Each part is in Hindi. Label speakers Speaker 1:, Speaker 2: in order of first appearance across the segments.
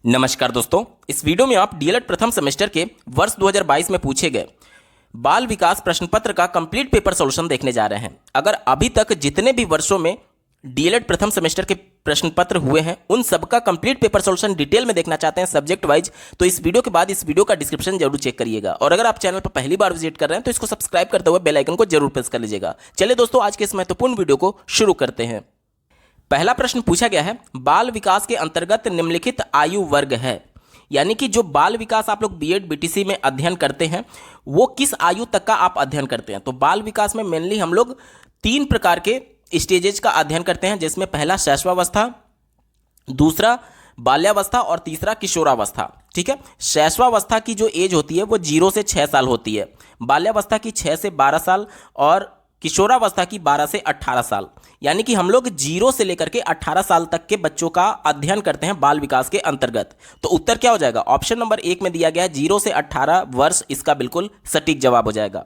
Speaker 1: नमस्कार दोस्तों, इस वीडियो में आप डीएलएड प्रथम सेमेस्टर के वर्ष 2022 में पूछे गए बाल विकास प्रश्न पत्र का कंप्लीट पेपर सॉल्यूशन देखने जा रहे हैं। अगर अभी तक जितने भी वर्षों में डीएलएड प्रथम सेमेस्टर के प्रश्न पत्र हुए हैं उन सबका कंप्लीट पेपर सॉल्यूशन डिटेल में देखना चाहते हैं सब्जेक्ट वाइज, तो इस वीडियो के बाद इस वीडियो का डिस्क्रिप्शन जरूर चेक करिएगा। और अगर आप चैनल पर पहली बार विजिट कर रहे हैं तो इसको सब्सक्राइब करते हुए बेल आइकन को जरूर प्रेस कर लीजिएगा। चलिए दोस्तों, आज के इस महत्वपूर्ण वीडियो को शुरू करते हैं। पहला प्रश्न पूछा गया है, बाल विकास के अंतर्गत निम्नलिखित आयु वर्ग है। यानी कि जो बाल विकास आप लोग बीएड बीटीसी में अध्ययन करते हैं वो किस आयु तक का आप अध्ययन करते हैं। तो बाल विकास में मेनली हम लोग 3 प्रकार के स्टेजेज का अध्ययन करते हैं, जिसमें पहला शैशवावस्था, दूसरा बाल्यावस्था और तीसरा किशोरावस्था। ठीक है, शैशवावस्था की जो एज होती है वो 0 से 6 साल होती है, बाल्यावस्था की 6 से 12 साल और किशोरावस्था की 12 से 18 साल। यानी कि हम लोग 0 से लेकर के 18 साल तक के बच्चों का अध्ययन करते हैं बाल विकास के अंतर्गत। तो उत्तर क्या हो जाएगा? ऑप्शन नंबर 1 में दिया गया है 0 से 18 वर्ष, इसका बिल्कुल सटीक जवाब हो जाएगा।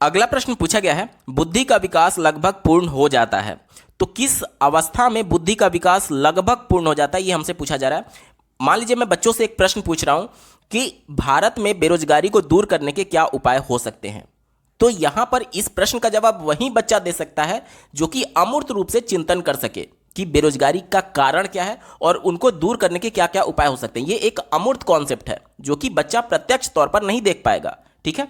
Speaker 1: अगला प्रश्न पूछा गया है, बुद्धि का विकास लगभग पूर्ण हो जाता है। तो किस अवस्था में बुद्धि का विकास लगभग पूर्ण हो जाता है, ये हमसे पूछा जा रहा है। मान लीजिए मैं बच्चों से एक प्रश्न पूछ रहा हूं कि भारत में बेरोजगारी को दूर करने के क्या उपाय हो सकते हैं। तो यहां पर इस प्रश्न का जवाब वही बच्चा दे सकता है जो कि अमूर्त रूप से चिंतन कर सके कि बेरोजगारी का कारण क्या है और उनको दूर करने के क्या क्या उपाय हो सकते हैं। ये एक अमूर्त कॉन्सेप्ट है जो कि बच्चा प्रत्यक्ष तौर पर नहीं देख पाएगा। ठीक है,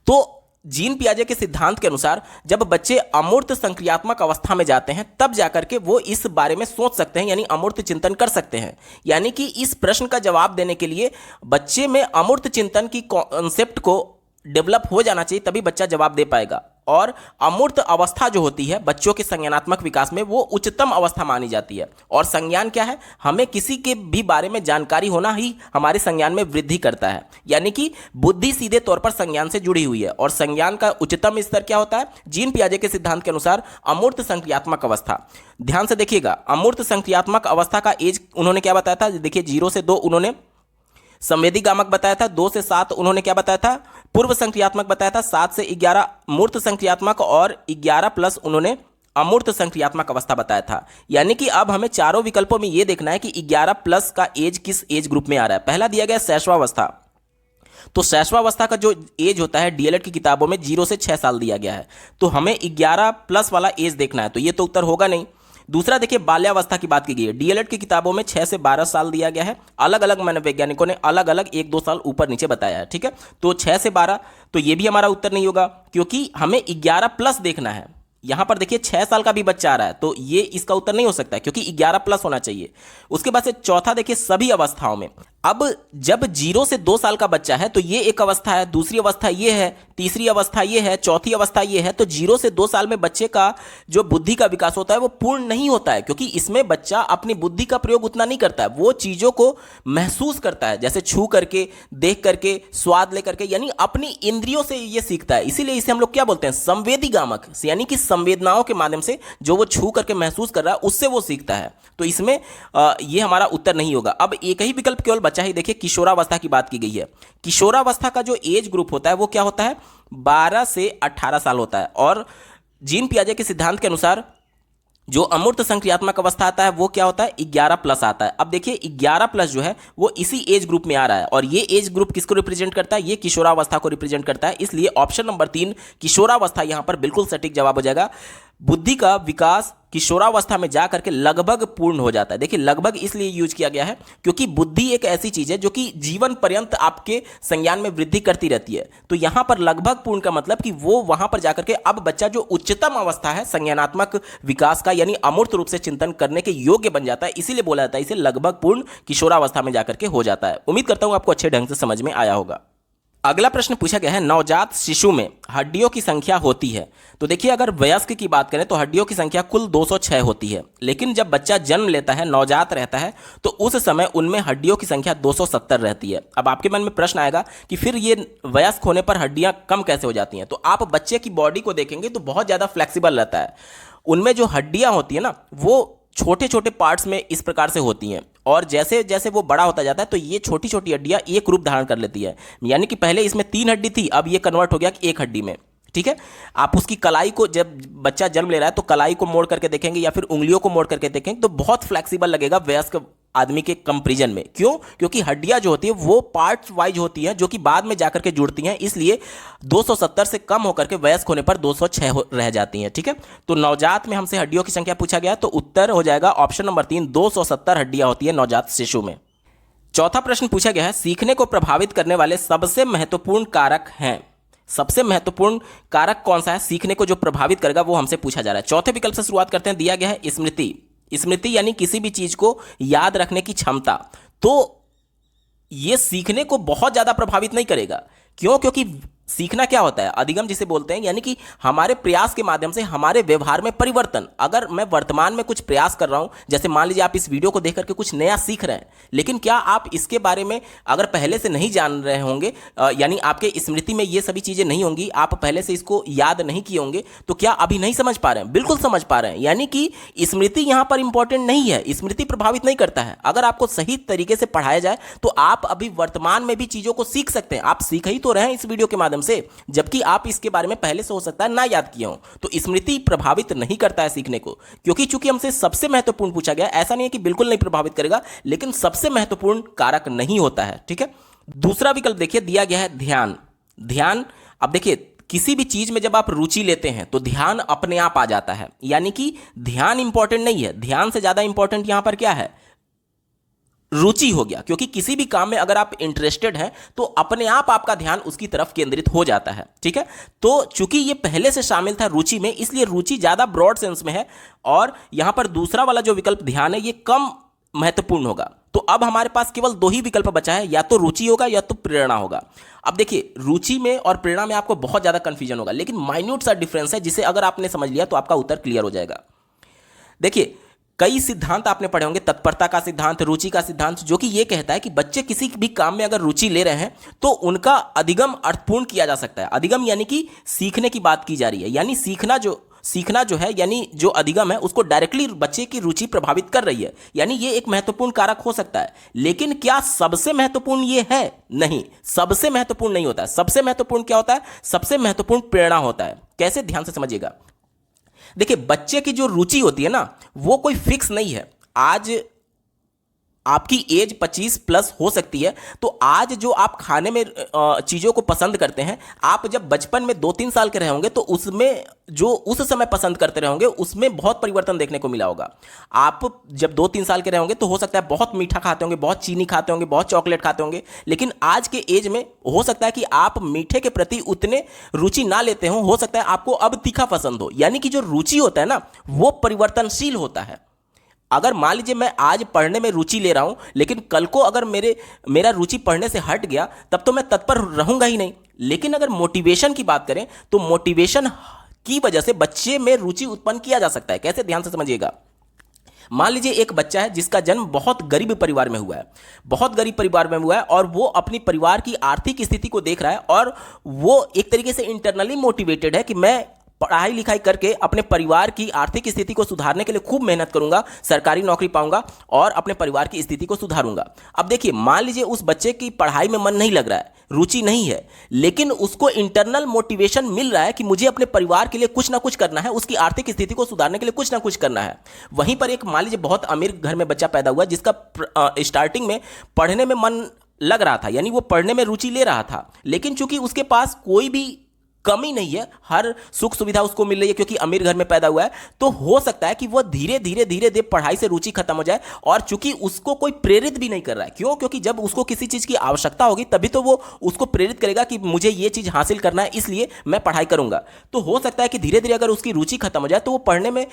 Speaker 1: तो जीन पियाजे के सिद्धांत के अनुसार जब बच्चे अमूर्त संक्रियात्मक अवस्था में जाते हैं तब जाकर के वो इस बारे में सोच सकते हैं, यानी अमूर्त चिंतन कर सकते हैं। यानी कि इस प्रश्न का जवाब देने के लिए बच्चे में अमूर्त चिंतन की कॉन्सेप्ट को डेवलप हो जाना चाहिए, तभी बच्चा जवाब दे पाएगा। और अमूर्त अवस्था जो होती है बच्चों के संज्ञानात्मक विकास में वो उच्चतम अवस्था मानी जाती है। और संज्ञान क्या है? हमें किसी के भी बारे में जानकारी होना ही हमारे संज्ञान में वृद्धि करता है। यानी कि बुद्धि सीधे तौर पर संज्ञान से जुड़ी हुई है। और संज्ञान का उच्चतम स्तर क्या होता है? जीन पियाजे के सिद्धांत के अनुसार अमूर्त संक्रियात्मक अवस्था। ध्यान से देखिएगा, अमूर्त संक्रियात्मक अवस्था का एज उन्होंने क्या बताया था? देखिए, 0 से 2 उन्होंने संवेदी गामक बताया था, 2 से 7 उन्होंने क्या बताया था? पूर्व संक्रियात्मक बताया था, 7 से 11 मूर्त संक्रियात्मक और 11 प्लस उन्होंने अमूर्त संक्रियात्मक अवस्था बताया था। यानी कि अब हमें चारों विकल्पों में यह देखना है कि 11 प्लस का एज किस एज ग्रुप में आ रहा है। पहला दिया गया शैशवावस्था, तो शैशवावस्था का जो एज होता है डीएलएड की किताबों में 0 से 6 साल दिया गया है, तो हमें 11 प्लस वाला एज देखना है, तो ये तो उत्तर होगा नहीं। दूसरा देखिए, बाल्यावस्था की बात की गई है, डीएलएड की किताबों में 6 से 12 साल दिया गया है। अलग अलग मनोवैज्ञानिकों ने अलग अलग 1-2 साल ऊपर नीचे बताया है। ठीक है, तो 6 से 12 तो ये भी हमारा उत्तर नहीं होगा, क्योंकि हमें 11 प्लस देखना है। यहां पर देखिए 6 साल का भी बच्चा आ रहा है, तो ये इसका उत्तर नहीं हो सकता है, क्योंकि 11 प्लस होना चाहिए। उसके बाद से चौथा देखिए, सभी अवस्थाओं में। अब जब 0 से 2 साल का बच्चा है तो ये एक अवस्था है, दूसरी अवस्था ये है, तीसरी अवस्था ये है, चौथी अवस्था ये है। तो 0 से 2 साल में बच्चे का जो बुद्धि का विकास होता है वो पूर्ण नहीं होता है, क्योंकि इसमें बच्चा अपनी बुद्धि का प्रयोग उतना नहीं करता है। वो चीजों को महसूस करता है, जैसे छू करके, देख करके, स्वाद लेकर के, यानी अपनी इंद्रियों से ये सीखता है। इसीलिए इसे हम लोग क्या बोलते हैं? संवेदी गामक। यानी कि संवेदनाओं के माध्यम से जो वो छू करके महसूस कर रहा है उससे वो सीखता है। तो इसमें ये हमारा उत्तर नहीं होगा। अब एक ही विकल्प केवल बचा ही। देखिए, किशोरावस्था की बात की गई है। किशोरावस्था का जो एज ग्रुप होता है वो क्या होता है? 12 से 18 साल होता है। और जीन पियाजे के सिद्धांत के अनुसार जो अमूर्त संक्रियात्मक अवस्था आता है वो क्या होता है? 11 प्लस आता है। अब देखिए, 11 प्लस जो है वो इसी एज ग्रुप में आ रहा है, और ये एज ग्रुप किसको रिप्रेजेंट करता है? ये किशोरावस्था को रिप्रेजेंट करता है। इसलिए ऑप्शन नंबर 3 किशोरावस्था यहां पर बिल्कुल सटीक जवाब हो जाएगा। बुद्धि का विकास किशोरावस्था में जाकर के लगभग पूर्ण हो जाता है। देखिए, लगभग इसलिए यूज किया गया है क्योंकि बुद्धि एक ऐसी चीज है जो कि जीवन पर्यंत आपके संज्ञान में वृद्धि करती रहती है। तो यहां पर लगभग पूर्ण का मतलब कि वो वहां पर जाकर के अब बच्चा जो उच्चतम अवस्था है संज्ञानात्मक विकास का, यानी अमूर्त रूप से चिंतन करने के योग्य बन जाता है। इसीलिए बोला जाता है इसे लगभग पूर्ण किशोरावस्था में जाकर के हो जाता है। उम्मीद करता हूं आपको अच्छे ढंग से समझ में आया होगा। अगला प्रश्न पूछा गया है, नवजात शिशु में हड्डियों की संख्या होती है। तो देखिए, अगर वयस्क की बात करें तो हड्डियों की संख्या कुल 206 होती है, लेकिन जब बच्चा जन्म लेता है, नवजात रहता है, तो उस समय उनमें हड्डियों की संख्या 270 रहती है। अब आपके मन में प्रश्न आएगा कि फिर ये वयस्क होने पर हड्डियां कम कैसे हो जाती हैं? तो आप बच्चे की बॉडी को देखेंगे तो बहुत ज़्यादा फ्लेक्सिबल रहता है। उनमें जो हड्डियां होती है ना, वो छोटे छोटे पार्ट्स में इस प्रकार से होती हैं, और जैसे जैसे वो बड़ा होता जाता है तो ये छोटी छोटी हड्डियां एक रूप धारण कर लेती है। यानी कि पहले इसमें 3 हड्डी थी, अब ये कन्वर्ट हो गया कि 1 हड्डी में। ठीक है। आप उसकी कलाई को, जब बच्चा जन्म ले रहा है तो कलाई को मोड़ करके देखेंगे या फिर उंगलियों को मोड़ करके देखेंगे तो बहुत फ्लेक्सिबल लगेगा वयस्क आदमी के कंपैरिजन में। क्यों? क्योंकि हड्डियां जो होती है वो पार्ट्स वाइज होती हैं जो कि बाद में जाकर के जुड़ती हैं, इसलिए 270 से कम होकर के वयस्क होने पर 206 रह जाती हैं। ठीक है, तो नवजात में हमसे हड्डियों की संख्या पूछा गया तो उत्तर हो जाएगा ऑप्शन नंबर 3, 270 हड्डियां होती है नवजात शिशु में। चौथा प्रश्न पूछा गया है, सीखने को प्रभावित करने वाले सबसे महत्वपूर्ण कारक हैं। सबसे महत्वपूर्ण कारक कौन सा है सीखने को जो प्रभावित करेगा, वो हमसे पूछा जा रहा है। चौथे विकल्प से शुरुआत करते हैं। दिया गया है स्मृति। स्मृति यानी किसी भी चीज को याद रखने की क्षमता। तो ये सीखने को बहुत ज्यादा प्रभावित नहीं करेगा। क्यों? क्योंकि सीखना क्या होता है? अधिगम जिसे बोलते हैं, यानी कि हमारे प्रयास के माध्यम से हमारे व्यवहार में परिवर्तन। अगर मैं वर्तमान में कुछ प्रयास कर रहा हूं, जैसे मान लीजिए आप इस वीडियो को देख करके कुछ नया सीख रहे हैं, लेकिन क्या आप इसके बारे में अगर पहले से नहीं जान रहे होंगे, यानी आपके स्मृति में ये सभी चीजें नहीं होंगी, आप पहले से इसको याद नहीं किए होंगे, तो क्या अभी नहीं समझ पा रहे हैं? बिल्कुल समझ पा रहे हैं। यानी कि स्मृति यहां पर इंपॉर्टेंट नहीं है, स्मृति प्रभावित नहीं करता है। अगर आपको सही तरीके से पढ़ाया जाए तो आप अभी वर्तमान में भी चीजों को सीख सकते हैं। आप सीख ही तो रहे हैं इस वीडियो के माध्यम से, जबकि आप इसके बारे में पहले से हो सकता है ना याद किए हो। तो स्मृति प्रभावित नहीं करता है सीखने को, क्योंकि चूंकि हमसे सबसे महत्वपूर्ण पूछा गया, ऐसा नहीं है कि बिल्कुल नहीं प्रभावित करेगा, लेकिन सबसे महत्वपूर्ण कारक नहीं होता है। ठीक है, दूसरा विकल्प देखिए, दिया गया है ध्यान। ध्यान, अब देखिए किसी भी चीज में जब आप रुचि लेते हैं तो ध्यान अपने आप आ जाता है। यानी कि ध्यान इंपॉर्टेंट नहीं है, ध्यान से ज्यादा इंपॉर्टेंट यहां पर क्या है? रुचि हो गया। क्योंकि किसी भी काम में अगर आप इंटरेस्टेड हैं तो अपने आप आपका ध्यान उसकी तरफ केंद्रित हो जाता है। ठीक है, तो चूंकि ये पहले से शामिल था रुचि में, इसलिए रुचि ज्यादा ब्रॉड सेंस में है, और यहां पर दूसरा वाला जो विकल्प ध्यान है ये कम महत्वपूर्ण होगा। तो अब हमारे पास केवल दो ही विकल्प बचा है, या तो रुचि होगा या तो प्रेरणा होगा। अब देखिए रुचि में और प्रेरणा में आपको बहुत ज्यादा कंफ्यूजन होगा, लेकिन माइन्यूट सा डिफरेंस है जिसे अगर आपने समझ लिया तो आपका उत्तर क्लियर हो जाएगा। देखिए कई सिद्धांत आपने पढ़े होंगे, तत्परता का सिद्धांत, रुचि का सिद्धांत, जो कि ये कहता है कि बच्चे किसी भी काम में अगर रुचि ले रहे हैं तो उनका अधिगम अर्थपूर्ण किया जा सकता है। अधिगम यानी कि सीखने की बात की जा रही है, यानी सीखना जो है, यानी जो अधिगम है उसको डायरेक्टली बच्चे की रुचि प्रभावित कर रही है, यानी ये एक महत्वपूर्ण कारक हो सकता है। लेकिन क्या सबसे महत्वपूर्ण ये है? नहीं, सबसे महत्वपूर्ण नहीं होता है। सबसे महत्वपूर्ण क्या होता है? सबसे महत्वपूर्ण प्रेरणा होता है। कैसे? ध्यान से समझिएगा। देखिए बच्चे की जो रुचि होती है ना, वो कोई फिक्स नहीं है। आज आपकी एज 25 प्लस हो सकती है, तो आज जो आप खाने में चीज़ों को पसंद करते हैं, आप जब बचपन में 2-3 साल के रहे होंगे तो उसमें जो उस समय पसंद करते रहे होंगे उसमें बहुत परिवर्तन देखने को मिला होगा। आप जब 2-3 साल के रहे होंगे तो हो सकता है बहुत मीठा खाते होंगे, बहुत चीनी खाते होंगे, बहुत चॉकलेट खाते होंगे, लेकिन आज के एज में हो सकता है कि आप मीठे के प्रति उतने रुचि ना लेते हो सकता है आपको अब तीखा पसंद हो। यानी कि जो रुचि होता है ना, वो परिवर्तनशील होता है। अगर मान लीजिए मैं आज पढ़ने में रुचि ले रहा हूं, लेकिन कल को अगर मेरा रुचि पढ़ने से हट गया, तब तो मैं तत्पर रहूंगा ही नहीं। लेकिन अगर मोटिवेशन की बात करें तो मोटिवेशन की वजह से बच्चे में रुचि उत्पन्न किया जा सकता है। कैसे? ध्यान से समझिएगा। मान लीजिए एक बच्चा है जिसका जन्म बहुत गरीब परिवार में हुआ है, बहुत गरीब परिवार में हुआ है, और वो अपनी परिवार की आर्थिक स्थिति को देख रहा है, और वो एक तरीके से इंटरनली मोटिवेटेड है कि मैं पढ़ाई लिखाई करके अपने परिवार की आर्थिक स्थिति को सुधारने के लिए खूब मेहनत करूंगा, सरकारी नौकरी पाऊंगा और अपने परिवार की स्थिति को सुधारूंगा। अब देखिए मान लीजिए उस बच्चे की पढ़ाई में मन नहीं लग रहा है, रुचि नहीं है, लेकिन उसको इंटरनल मोटिवेशन मिल रहा है कि मुझे अपने परिवार के लिए कुछ ना कुछ करना है, उसकी आर्थिक स्थिति को सुधारने के लिए कुछ ना कुछ करना है। वहीं पर एक मान लीजिए बहुत अमीर घर में बच्चा पैदा हुआ जिसका स्टार्टिंग में पढ़ने में मन लग रहा था, यानी वो पढ़ने में रुचि ले रहा था, लेकिन चूंकि उसके पास कोई भी कमी नहीं है, हर सुख सुविधा उसको मिल रही है क्योंकि अमीर घर में पैदा हुआ है, तो हो सकता है कि वो धीरे धीरे पढ़ाई से रुचि खत्म हो जाए। और चूंकि उसको कोई प्रेरित भी नहीं कर रहा है, क्यों? क्योंकि जब उसको किसी चीज की आवश्यकता होगी तभी तो वो उसको प्रेरित करेगा कि मुझे ये चीज हासिल करना है, इसलिए मैं पढ़ाई करूंगा। तो हो सकता है कि धीरे धीरे अगर उसकी रुचि खत्म हो जाए तो वो पढ़ने में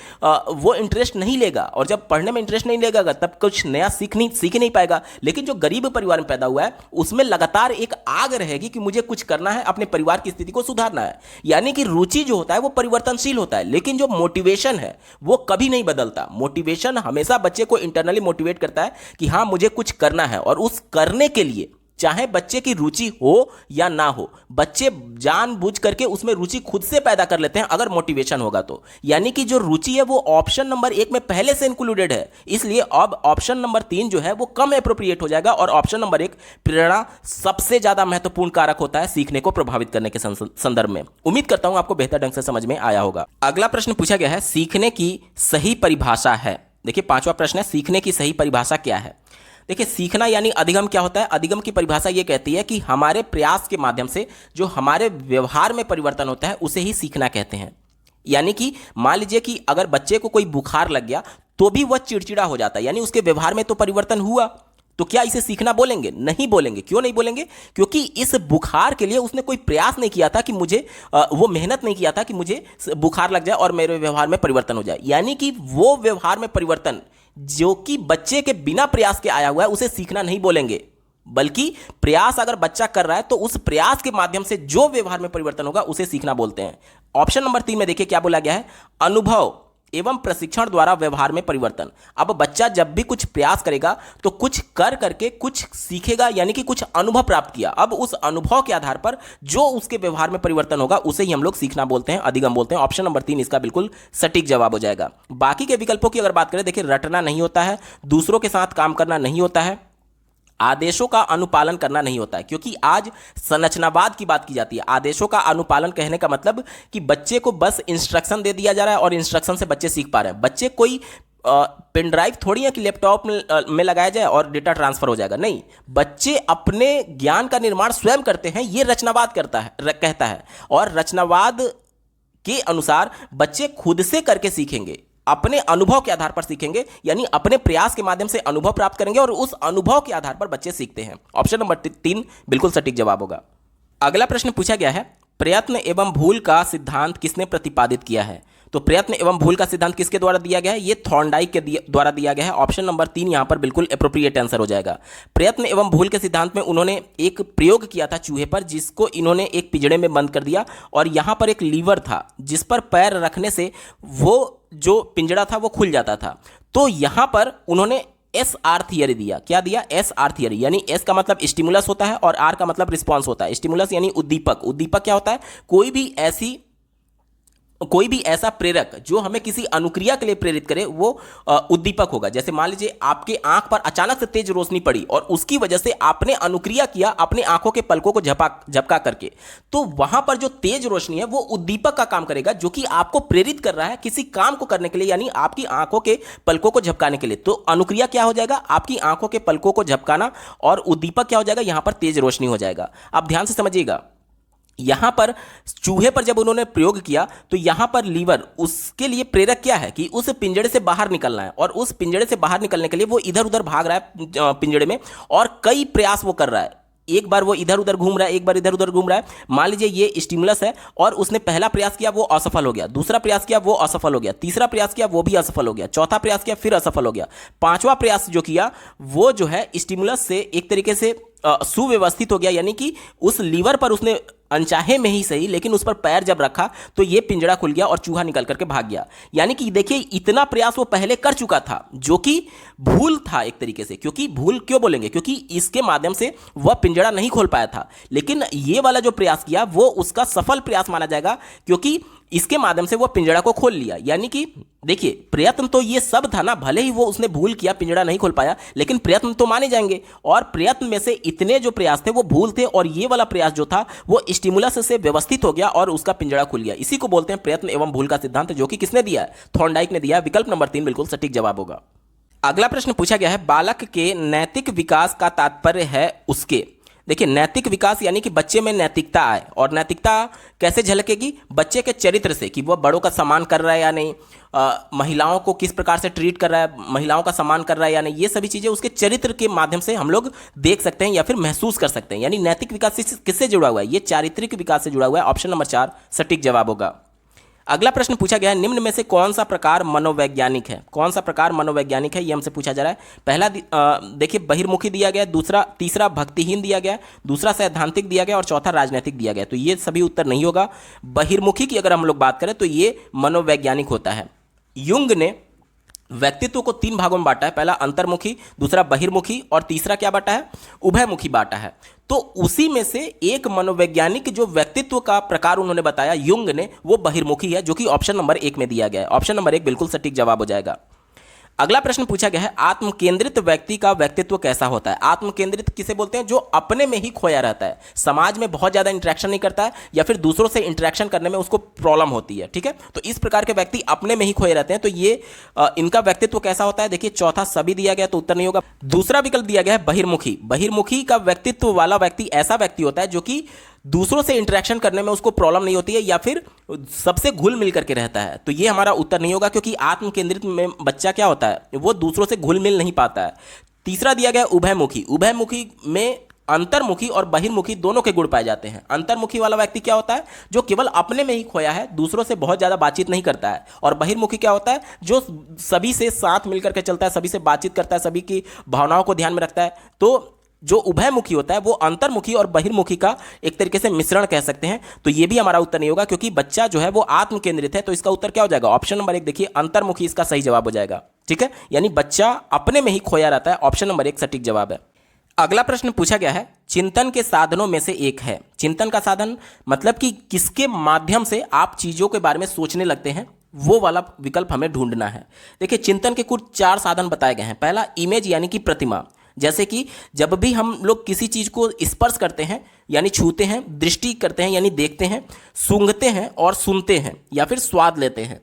Speaker 1: वो इंटरेस्ट नहीं लेगा, और जब पढ़ने में इंटरेस्ट नहीं लेगा तब कुछ नया सीख नहीं पाएगा। लेकिन जो गरीब परिवार में पैदा हुआ है उसमें लगातार एक आग रहेगी कि मुझे कुछ करना है, अपने परिवार की स्थिति को सुधारना है। यानी कि रुचि जो होता है वो परिवर्तनशील होता है, लेकिन जो मोटिवेशन है वो कभी नहीं बदलता। मोटिवेशन हमेशा बच्चे को इंटरनली मोटिवेट करता है कि हाँ मुझे कुछ करना है, और उस करने के लिए चाहे बच्चे की रुचि हो या ना हो, बच्चे जानबूझ करके उसमें रुचि खुद से पैदा कर लेते हैं अगर मोटिवेशन होगा तो। यानी कि जो रुचि है वो ऑप्शन नंबर 1 में पहले से इंक्लूडेड है, इसलिए अब ऑप्शन नंबर 3 जो है वो कम एप्रोप्रिएट हो जाएगा और ऑप्शन नंबर 1 प्रेरणा सबसे ज्यादा महत्वपूर्ण कारक होता है सीखने को प्रभावित करने के संदर्भ में। उम्मीद करता हूं आपको बेहतर ढंग से समझ में आया होगा। अगला प्रश्न पूछा गया है सीखने की सही परिभाषा है। देखिए 5वां प्रश्न है सीखने की सही परिभाषा क्या है। देखिए सीखना यानी अधिगम क्या होता है। अधिगम की परिभाषा ये कहती है कि हमारे प्रयास के माध्यम से जो हमारे व्यवहार में परिवर्तन होता है उसे ही सीखना कहते हैं। यानी कि मान लीजिए कि अगर बच्चे को कोई बुखार लग गया तो भी वह चिड़चिड़ा हो जाता है, यानी उसके व्यवहार में तो परिवर्तन हुआ, तो क्या इसे सीखना बोलेंगे? नहीं बोलेंगे। क्यों नहीं बोलेंगे? क्योंकि इस बुखार के लिए उसने कोई प्रयास नहीं किया था कि मुझे वो मेहनत नहीं किया था कि मुझे बुखार लग जाए और मेरे व्यवहार में परिवर्तन हो जाए। यानी कि वो व्यवहार में परिवर्तन जो कि बच्चे के बिना प्रयास के आया हुआ है उसे सीखना नहीं बोलेंगे, बल्कि प्रयास अगर बच्चा कर रहा है तो उस प्रयास के माध्यम से जो व्यवहार में परिवर्तन होगा उसे सीखना बोलते हैं। ऑप्शन नंबर 3 में देखिए क्या बोला गया है, अनुभव एवं प्रशिक्षण द्वारा व्यवहार में परिवर्तन। अब बच्चा जब भी कुछ प्रयास करेगा तो कुछ कर करके कुछ सीखेगा, यानी कि कुछ अनुभव प्राप्त किया। अब उस अनुभव के आधार पर जो उसके व्यवहार में परिवर्तन होगा उसे ही हम लोग सीखना बोलते हैं, अधिगम बोलते हैं। ऑप्शन नंबर 3 इसका बिल्कुल सटीक जवाब हो जाएगा। बाकी के विकल्पों की अगर बात करें, देखिए रटना नहीं होता है, दूसरों के साथ काम करना नहीं होता है, आदेशों का अनुपालन करना नहीं होता है, क्योंकि आज संरचनावाद की बात की जाती है। आदेशों का अनुपालन कहने का मतलब कि बच्चे को बस इंस्ट्रक्शन दे दिया जा रहा है और इंस्ट्रक्शन से बच्चे सीख पा रहे हैं। बच्चे कोई पेन ड्राइव थोड़ी है कि लैपटॉप में लगाया जाए और डेटा ट्रांसफर हो जाएगा, नहीं। बच्चे अपने ज्ञान का निर्माण स्वयं करते हैं, ये रचनावाद कहता है। और रचनावाद के अनुसार बच्चे खुद से करके सीखेंगे, अपने अनुभव के आधार पर सीखेंगे, यानी अपने प्रयास के माध्यम से अनुभव प्राप्त करेंगे और उस अनुभव के आधार पर बच्चे सीखते हैं। ऑप्शन नंबर 3 बिल्कुल सटीक जवाब होगा। अगला प्रश्न पूछा गया है प्रयत्न एवं भूल का सिद्धांत किसने प्रतिपादित किया है। तो प्रयत्न एवं भूल का सिद्धांत किसके द्वारा दिया गया है? ये थॉर्नडाइक के द्वारा दिया गया है। ऑप्शन नंबर 3 यहां पर बिल्कुल एप्रोप्रिएट आंसर हो जाएगा। प्रयत्न एवं भूल के सिद्धांत में उन्होंने एक प्रयोग किया था चूहे पर, जिसको इन्होंने एक पिंजड़े में बंद कर दिया और यहां पर एक लीवर था जिस पर पैर रखने से वो जो पिंजड़ा था वो खुल जाता था। तो यहां पर उन्होंने SR थियरी दिया। क्या दिया? SR थियरी, यानी S का मतलब स्टिमुलस होता है और R का मतलब रिस्पॉन्स होता है। स्टिमुलस यानी उद्दीपक। उद्दीपक क्या होता है? कोई भी ऐसा प्रेरक जो हमें किसी अनुक्रिया के लिए प्रेरित करे वो उद्दीपक होगा। जैसे मान लीजिए आपके आंख पर अचानक से तेज रोशनी पड़ी और उसकी वजह से आपने अनुक्रिया किया अपने आंखों के पलकों को झपका करके, तो वहां पर जो तेज रोशनी है वो उद्दीपक का काम करेगा, जो कि आपको प्रेरित कर रहा है किसी काम को करने के लिए, यानी आपकी आंखों के पलकों को झपकाने के लिए। तो अनुक्रिया क्या हो जाएगा? आपकी आंखों के पलकों को झपकाना, और उद्दीपक क्या हो जाएगा? यहां पर तेज रोशनी हो जाएगा। आप ध्यान से समझिएगा, यहां पर चूहे पर जब उन्होंने प्रयोग किया तो यहां पर लीवर, उसके लिए प्रेरक क्या है कि उस पिंजड़े से बाहर निकलना है, और उस पिंजड़े से बाहर निकलने के लिए वो इधर उधर भाग रहा है पिंजड़े में और कई प्रयास वो कर रहा है। एक बार वो इधर उधर घूम रहा है, एक बार इधर उधर घूम रहा है। मान लीजिए ये स्टिमुलस है और उसने पहला प्रयास किया वो असफल हो गया, दूसरा प्रयास किया वो असफल हो गया, तीसरा प्रयास किया वो भी असफल हो गया, चौथा प्रयास किया फिर असफल हो गया, पांचवा प्रयास जो किया वो जो है स्टिमुलस से एक तरीके से सुव्यवस्थित हो गया, यानी कि उस लीवर पर उसने अनचाहे में ही सही लेकिन उस पर पैर जब रखा तो ये पिंजड़ा खुल गया और चूहा निकल करके भाग गया। यानी कि देखिए इतना प्रयास वो पहले कर चुका था, जो कि भूल था एक तरीके से। क्योंकि भूल क्यों बोलेंगे? क्योंकि इसके माध्यम से वह पिंजड़ा नहीं खोल पाया था, लेकिन ये वाला जो प्रयास किया वो उसका सफल प्रयास माना जाएगा, क्योंकि इसके माध्यम से वो पिंजड़ा को खोल लिया। यानी कि देखिए प्रयत्न तो ये सब था ना, भले ही वो उसने भूल किया, पिंजड़ा नहीं खोल पाया, लेकिन प्रयत्न तो माने जाएंगे। और प्रयत्न में से इतने जो प्रयास थे वो भूल थे, और ये वाला प्रयास जो था वो स्टिमुलस से व्यवस्थित हो गया और उसका पिंजड़ा खुल गया। इसी को बोलते हैं प्रयत्न एवं भूल का सिद्धांत, जो कि किसने दिया है? थॉर्नडाइक ने दिया। विकल्प नंबर 3 बिल्कुल सटीक जवाब होगा। अगला प्रश्न पूछा गया है बालक के नैतिक विकास का तात्पर्य है उसके। देखिए नैतिक विकास यानी कि बच्चे में नैतिकता आए, और नैतिकता कैसे झलकेगी? बच्चे के चरित्र से, कि वह बड़ों का सम्मान कर रहा है या नहीं, महिलाओं को किस प्रकार से ट्रीट कर रहा है, महिलाओं का सम्मान कर रहा है या नहीं, ये सभी चीजें उसके चरित्र के माध्यम से हम लोग देख सकते हैं या फिर महसूस कर सकते हैं। यानी नैतिक विकास किससे जुड़ा हुआ है? ये चारित्रिक विकास से जुड़ा हुआ है। ऑप्शन नंबर 4 सटीक जवाब होगा। अगला प्रश्न पूछा गया है निम्न में से कौन सा प्रकार मनोवैज्ञानिक है? कौन सा प्रकार मनोवैज्ञानिक है ये हमसे पूछा जा रहा है। पहला देखिए बहिर्मुखी दिया गया, तीसरा भक्तिहीन दिया गया, दूसरा सैद्धांतिक दिया गया और चौथा राजनीतिक दिया गया। तो ये सभी उत्तर नहीं होगा। बहिर्मुखी की अगर हम लोग बात करें तो ये मनोवैज्ञानिक होता है। युंग ने व्यक्तित्व को तीन भागों में बांटा है, पहला अंतर्मुखी, दूसरा बहिर्मुखी और तीसरा क्या बांटा है, उभयमुखी बांटा है। तो उसी में से एक मनोवैज्ञानिक जो व्यक्तित्व का प्रकार उन्होंने बताया युंग ने, वो बहिर्मुखी है, जो कि ऑप्शन नंबर 1 में दिया गया है। ऑप्शन नंबर 1 बिल्कुल सटीक जवाब हो जाएगा। अगला प्रश्न पूछा गया है, आत्मकेंद्रित व्यक्ति का व्यक्तित्व कैसा होता है। आत्मकेंद्रित किसे बोलते हैं, जो अपने में ही खोया रहता है, समाज में बहुत ज्यादा इंटरेक्शन नहीं करता है, या फिर दूसरों से इंटरेक्शन करने में उसको प्रॉब्लम होती है। ठीक है, तो इस प्रकार के व्यक्ति अपने में ही खोए रहते हैं। तो ये इनका व्यक्तित्व कैसा होता है, देखिए चौथा सभी दिया गया तो उत्तर नहीं होगा। दूसरा विकल्प दिया गया है बहिर्मुखी। बहिर्मुखी का व्यक्तित्व वाला व्यक्ति ऐसा व्यक्ति होता है जो कि दूसरों से इंटरेक्शन करने में उसको प्रॉब्लम नहीं होती है, या फिर सबसे घुल मिल करके रहता है। तो ये हमारा उत्तर नहीं होगा, क्योंकि आत्मकेंद्रित में बच्चा क्या होता है, वो दूसरों से घुल मिल नहीं पाता है। तीसरा दिया गया उभयमुखी। उभयमुखी में अंतर्मुखी और बहिर्मुखी दोनों के गुण पाए जाते हैं। अंतर्मुखी वाला व्यक्ति क्या होता है, जो केवल अपने में ही खोया है, दूसरों से बहुत ज्यादा बातचीत नहीं करता है। और बहिर्मुखी क्या होता है, जो सभी से साथ मिलकर के चलता है, सभी से बातचीत करता है, सभी की भावनाओं को ध्यान में रखता है। तो जो उभयमुखी होता है वो अंतर्मुखी और बहिर्मुखी का एक तरीके से मिश्रण कह सकते हैं। तो ये भी हमारा उत्तर नहीं होगा, क्योंकि बच्चा जो है वो आत्मकेंद्रित है। तो इसका उत्तर क्या हो जाएगा, ऑप्शन नंबर 1 देखिए, अंतर्मुखी इसका सही जवाब हो जाएगा। ठीक है, यानी बच्चा अपने में ही खोया रहता है। ऑप्शन नंबर 1 सटीक जवाब है। अगला प्रश्न पूछा गया है, चिंतन के साधनों में से एक है। चिंतन का साधन मतलब कि किसके माध्यम से आप चीजों के बारे में सोचने लगते हैं, वो वाला विकल्प हमें ढूंढना है। देखिए चिंतन के कुछ 4 साधन बताए गए हैं। पहला इमेज यानी कि प्रतिमा, जैसे कि जब भी हम लोग किसी चीज को स्पर्श करते हैं यानी छूते हैं, दृष्टि करते हैं यानी देखते हैं, सूंघते हैं और सुनते हैं, या फिर स्वाद लेते हैं,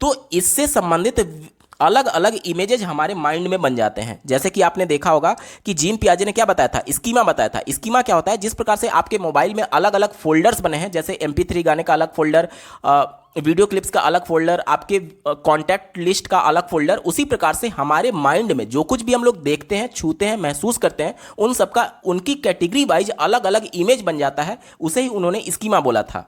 Speaker 1: तो इससे संबंधित अलग अलग इमेजेज हमारे माइंड में बन जाते हैं। जैसे कि आपने देखा होगा कि जीन पियाजे ने क्या बताया था, स्कीमा बताया था। स्कीमा क्या होता है, जिस प्रकार से आपके मोबाइल में अलग अलग फोल्डर्स बने हैं, जैसे MP3 गाने का अलग फोल्डर, वीडियो क्लिप्स का अलग फोल्डर, आपके कॉन्टैक्ट लिस्ट का अलग फोल्डर, उसी प्रकार से हमारे माइंड में जो कुछ भी हम लोग देखते हैं, छूते हैं, महसूस करते हैं, उन सबका उनकी कैटेगरी वाइज अलग अलग इमेज बन जाता है। उसे ही उन्होंने स्कीमा बोला था।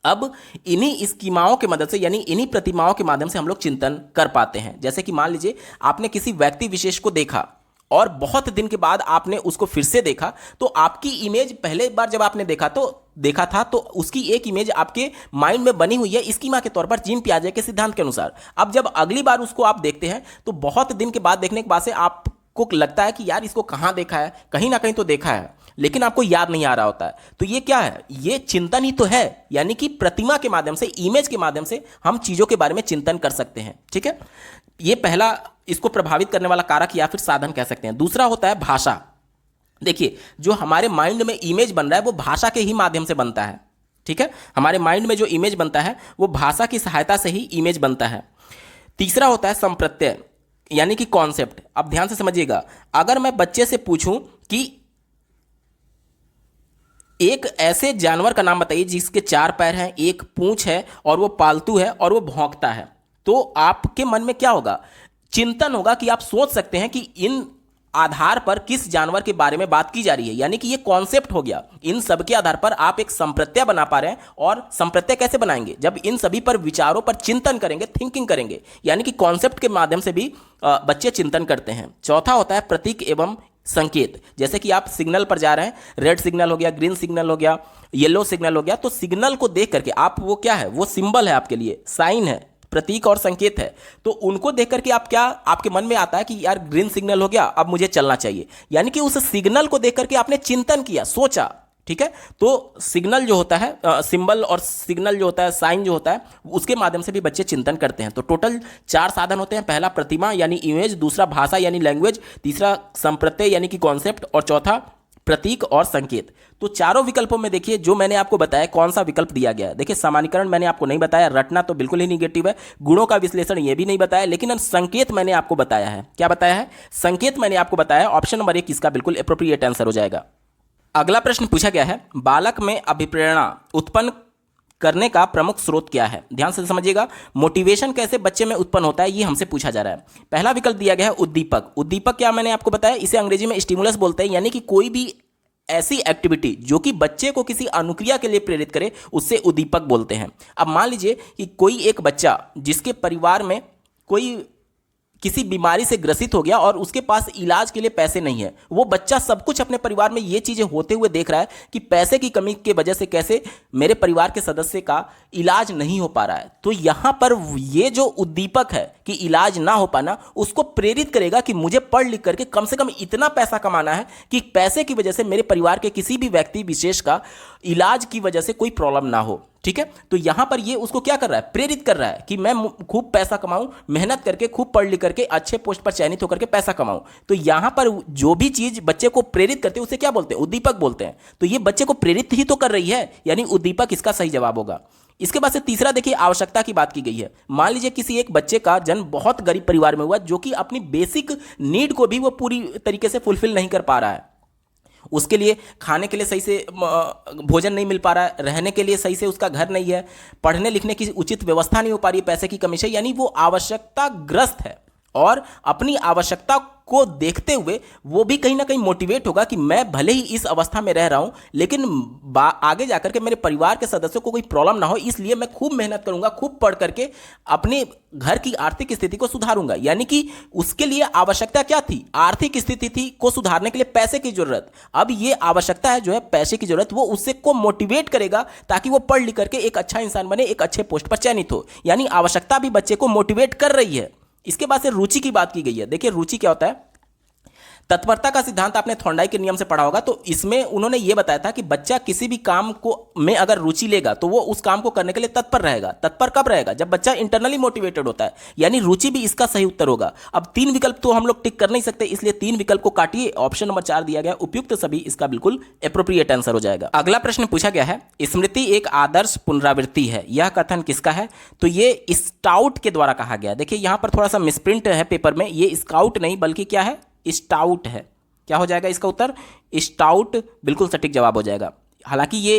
Speaker 1: अब इन्हीं स्कीमाओं की मदद से यानी इन्हीं प्रतिमाओं के माध्यम से हम लोग चिंतन कर पाते हैं। जैसे कि मान लीजिए आपने किसी व्यक्ति विशेष को देखा और बहुत दिन के बाद आपने उसको फिर से देखा, तो आपकी इमेज पहले बार जब आपने देखा था तो उसकी एक इमेज आपके माइंड में बनी हुई है स्कीमा के तौर पर, जीन पियाजे के सिद्धांत के अनुसार। अब जब अगली बार उसको आप देखते हैं तो बहुत दिन के बाद देखने के बाद से आपको लगता है कि यार इसको कहाँ देखा है, कहीं ना कहीं तो देखा है, लेकिन आपको याद नहीं आ रहा होता है। तो ये क्या है, ये चिंतन ही तो है। यानी कि प्रतिमा के माध्यम से, इमेज के माध्यम से हम चीजों के बारे में चिंतन कर सकते हैं। ठीक है, ये पहला इसको प्रभावित करने वाला कारक या फिर साधन कह सकते हैं। दूसरा होता है भाषा। देखिए जो हमारे माइंड में इमेज बन रहा है वो भाषा के ही माध्यम से बनता है। ठीक है, हमारे माइंड में जो इमेज बनता है वो भाषा की सहायता से ही इमेज बनता है। तीसरा होता है संप्रत्यय यानी कि कॉन्सेप्ट। अब ध्यान से समझिएगा, अगर मैं बच्चे से पूछूं कि एक ऐसे जानवर का नाम बताइए जिसके 4 पैर हैं, एक पूंछ है और वो पालतू है और वो भौंकता है, तो आपके मन में क्या होगा, चिंतन होगा कि आप सोच सकते हैं कि इन आधार पर किस जानवर के बारे में बात की जा रही है। यानी कि ये कॉन्सेप्ट हो गया। इन सब के आधार पर आप एक संप्रत्यय बना पा रहे हैं। और संप्रत्यय कैसे बनाएंगे, जब इन सभी पर विचारों पर चिंतन करेंगे, थिंकिंग करेंगे, यानी कि कॉन्सेप्ट के माध्यम से भी बच्चे चिंतन करते हैं। चौथा होता है प्रतीक एवं संकेत। जैसे कि आप सिग्नल पर जा रहे हैं, रेड सिग्नल हो गया, ग्रीन सिग्नल हो गया, येलो सिग्नल हो गया, तो सिग्नल को देख करके आप, वो क्या है, वो सिंबल है आपके लिए, साइन है, प्रतीक और संकेत है, तो उनको देख करके आप क्या, आपके मन में आता है कि यार ग्रीन सिग्नल हो गया, अब मुझे चलना चाहिए। यानी कि उस सिग्नल को देख करके आपने चिंतन किया, सोचा। ठीक है, तो सिग्नल जो होता है, सिंबल और सिग्नल जो होता है, साइन जो होता है, उसके माध्यम से भी बच्चे चिंतन करते हैं। तो टोटल 4 साधन होते हैं। पहला प्रतिमा यानी इमेज, दूसरा भाषा यानी लैंग्वेज, तीसरा संप्रत्यय यानी कि कॉन्सेप्ट, और चौथा प्रतीक और संकेत। तो चारों विकल्पों में देखिए जो मैंने आपको बताया कौन सा विकल्प दिया गया है। देखिए सामान्यकरण मैंने आपको नहीं बताया, रटना तो बिल्कुल ही निगेटिव है, गुणों का विश्लेषण ये भी नहीं बताया, लेकिन संकेत मैंने आपको बताया है। क्या बताया है, संकेत मैंने आपको बताया। ऑप्शन नंबर 1 इसका बिल्कुल एप्रोप्रिएट आंसर हो जाएगा। अगला प्रश्न पूछा गया है, बालक में अभिप्रेरणा उत्पन्न करने का प्रमुख स्रोत क्या है। ध्यान से समझिएगा, मोटिवेशन कैसे बच्चे में उत्पन्न होता है ये हमसे पूछा जा रहा है। पहला विकल्प दिया गया है उद्दीपक। उद्दीपक क्या मैंने आपको बताया, इसे अंग्रेजी में स्टिमुलस बोलते हैं, यानी कि कोई भी ऐसी एक्टिविटी जो कि बच्चे को किसी अनुक्रिया के लिए प्रेरित करे, उससे उद्दीपक बोलते हैं। अब मान लीजिए कि कोई एक बच्चा जिसके परिवार में कोई किसी बीमारी से ग्रसित हो गया और उसके पास इलाज के लिए पैसे नहीं है, वो बच्चा सब कुछ अपने परिवार में ये चीजें होते हुए देख रहा है कि पैसे की कमी की वजह से कैसे मेरे परिवार के सदस्य का इलाज नहीं हो पा रहा है, तो यहां पर ये जो उद्दीपक है कि इलाज ना हो पाना, उसको प्रेरित करेगा कि मुझे पढ़ लिख करके कम से कम इतना पैसा कमाना है कि पैसे की वजह से मेरे परिवार के किसी भी व्यक्ति विशेष का इलाज की वजह से कोई प्रॉब्लम ना हो। ठीक है, तो यहां पर ये उसको क्या कर रहा है, प्रेरित कर रहा है कि मैं खूब पैसा कमाऊं, मेहनत करके खूब पढ़ लिख करके अच्छे पोस्ट पर चयनित होकर के पैसा कमाऊं। तो यहां पर जो भी चीज बच्चे को प्रेरित करते हैं उसे क्या बोलते हैं, उद्दीपक बोलते हैं। तो ये बच्चे को प्रेरित ही तो कर रही है, यानी उद्दीपक इसका सही जवाब होगा। इसके बाद से तीसरा देखिए, आवश्यकता की बात की गई है। मान लीजिए किसी एक बच्चे का जन्म बहुत गरीब परिवार में हुआ, जो कि अपनी बेसिक नीड को भी वो पूरी तरीके से फुलफिल नहीं कर पा रहा है। उसके लिए खाने के लिए सही से भोजन नहीं मिल पा रहा है, रहने के लिए सही से उसका घर नहीं है, पढ़ने लिखने की उचित व्यवस्था नहीं हो पा रही है पैसे की कमी से, यानी वो आवश्यकता ग्रस्त है। और अपनी आवश्यकता को देखते हुए वो भी कहीं ना कहीं मोटिवेट होगा कि मैं भले ही इस अवस्था में रह रहा हूं, लेकिन आगे जाकर के मेरे परिवार के सदस्यों को कोई प्रॉब्लम ना हो, इसलिए मैं खूब मेहनत करूंगा, खूब पढ़ करके अपने घर की आर्थिक स्थिति को सुधारूंगा। यानी कि उसके लिए आवश्यकता क्या थी, आर्थिक स्थिति थी को सुधारने के लिए पैसे की जरूरत। अब ये आवश्यकता है जो है पैसे की जरूरत, वो उससे को मोटिवेट करेगा ताकि वो पढ़ लिख करके एक अच्छा इंसान बने, एक अच्छे पोस्ट पर चयनित हो। यानी आवश्यकता भी बच्चे को मोटिवेट कर रही है। इसके बाद से रुचि की बात की गई है। देखिए रुचि क्या होता है, तत्परता का सिद्धांत आपने थॉर्नडाइक के नियम से पढ़ा होगा, तो इसमें उन्होंने यह बताया था कि बच्चा किसी भी काम को में अगर रुचि लेगा तो वो उस काम को करने के लिए तत्पर रहेगा। तत्पर कब रहेगा, जब बच्चा इंटरनली मोटिवेटेड होता है, यानी रुचि भी इसका सही उत्तर होगा। अब 3 विकल्प तो हम लोग टिक कर नहीं सकते, इसलिए 3 विकल्प को काटिए, ऑप्शन नंबर 4 दिया गया उपयुक्त सभी, इसका बिल्कुल एप्रोप्रिएट आंसर हो जाएगा। अगला प्रश्न पूछा गया है, स्मृति एक आदर्श पुनरावृत्ति है, यह कथन किसका है? तो ये स्टाउट के द्वारा कहा गया। देखिए यहां पर थोड़ा सा मिसप्रिंट है पेपर में, ये स्काउट नहीं बल्कि क्या है, स्टाउट है। क्या हो जाएगा इसका उत्तर, स्टाउट बिल्कुल सटीक जवाब हो जाएगा। हालांकि ये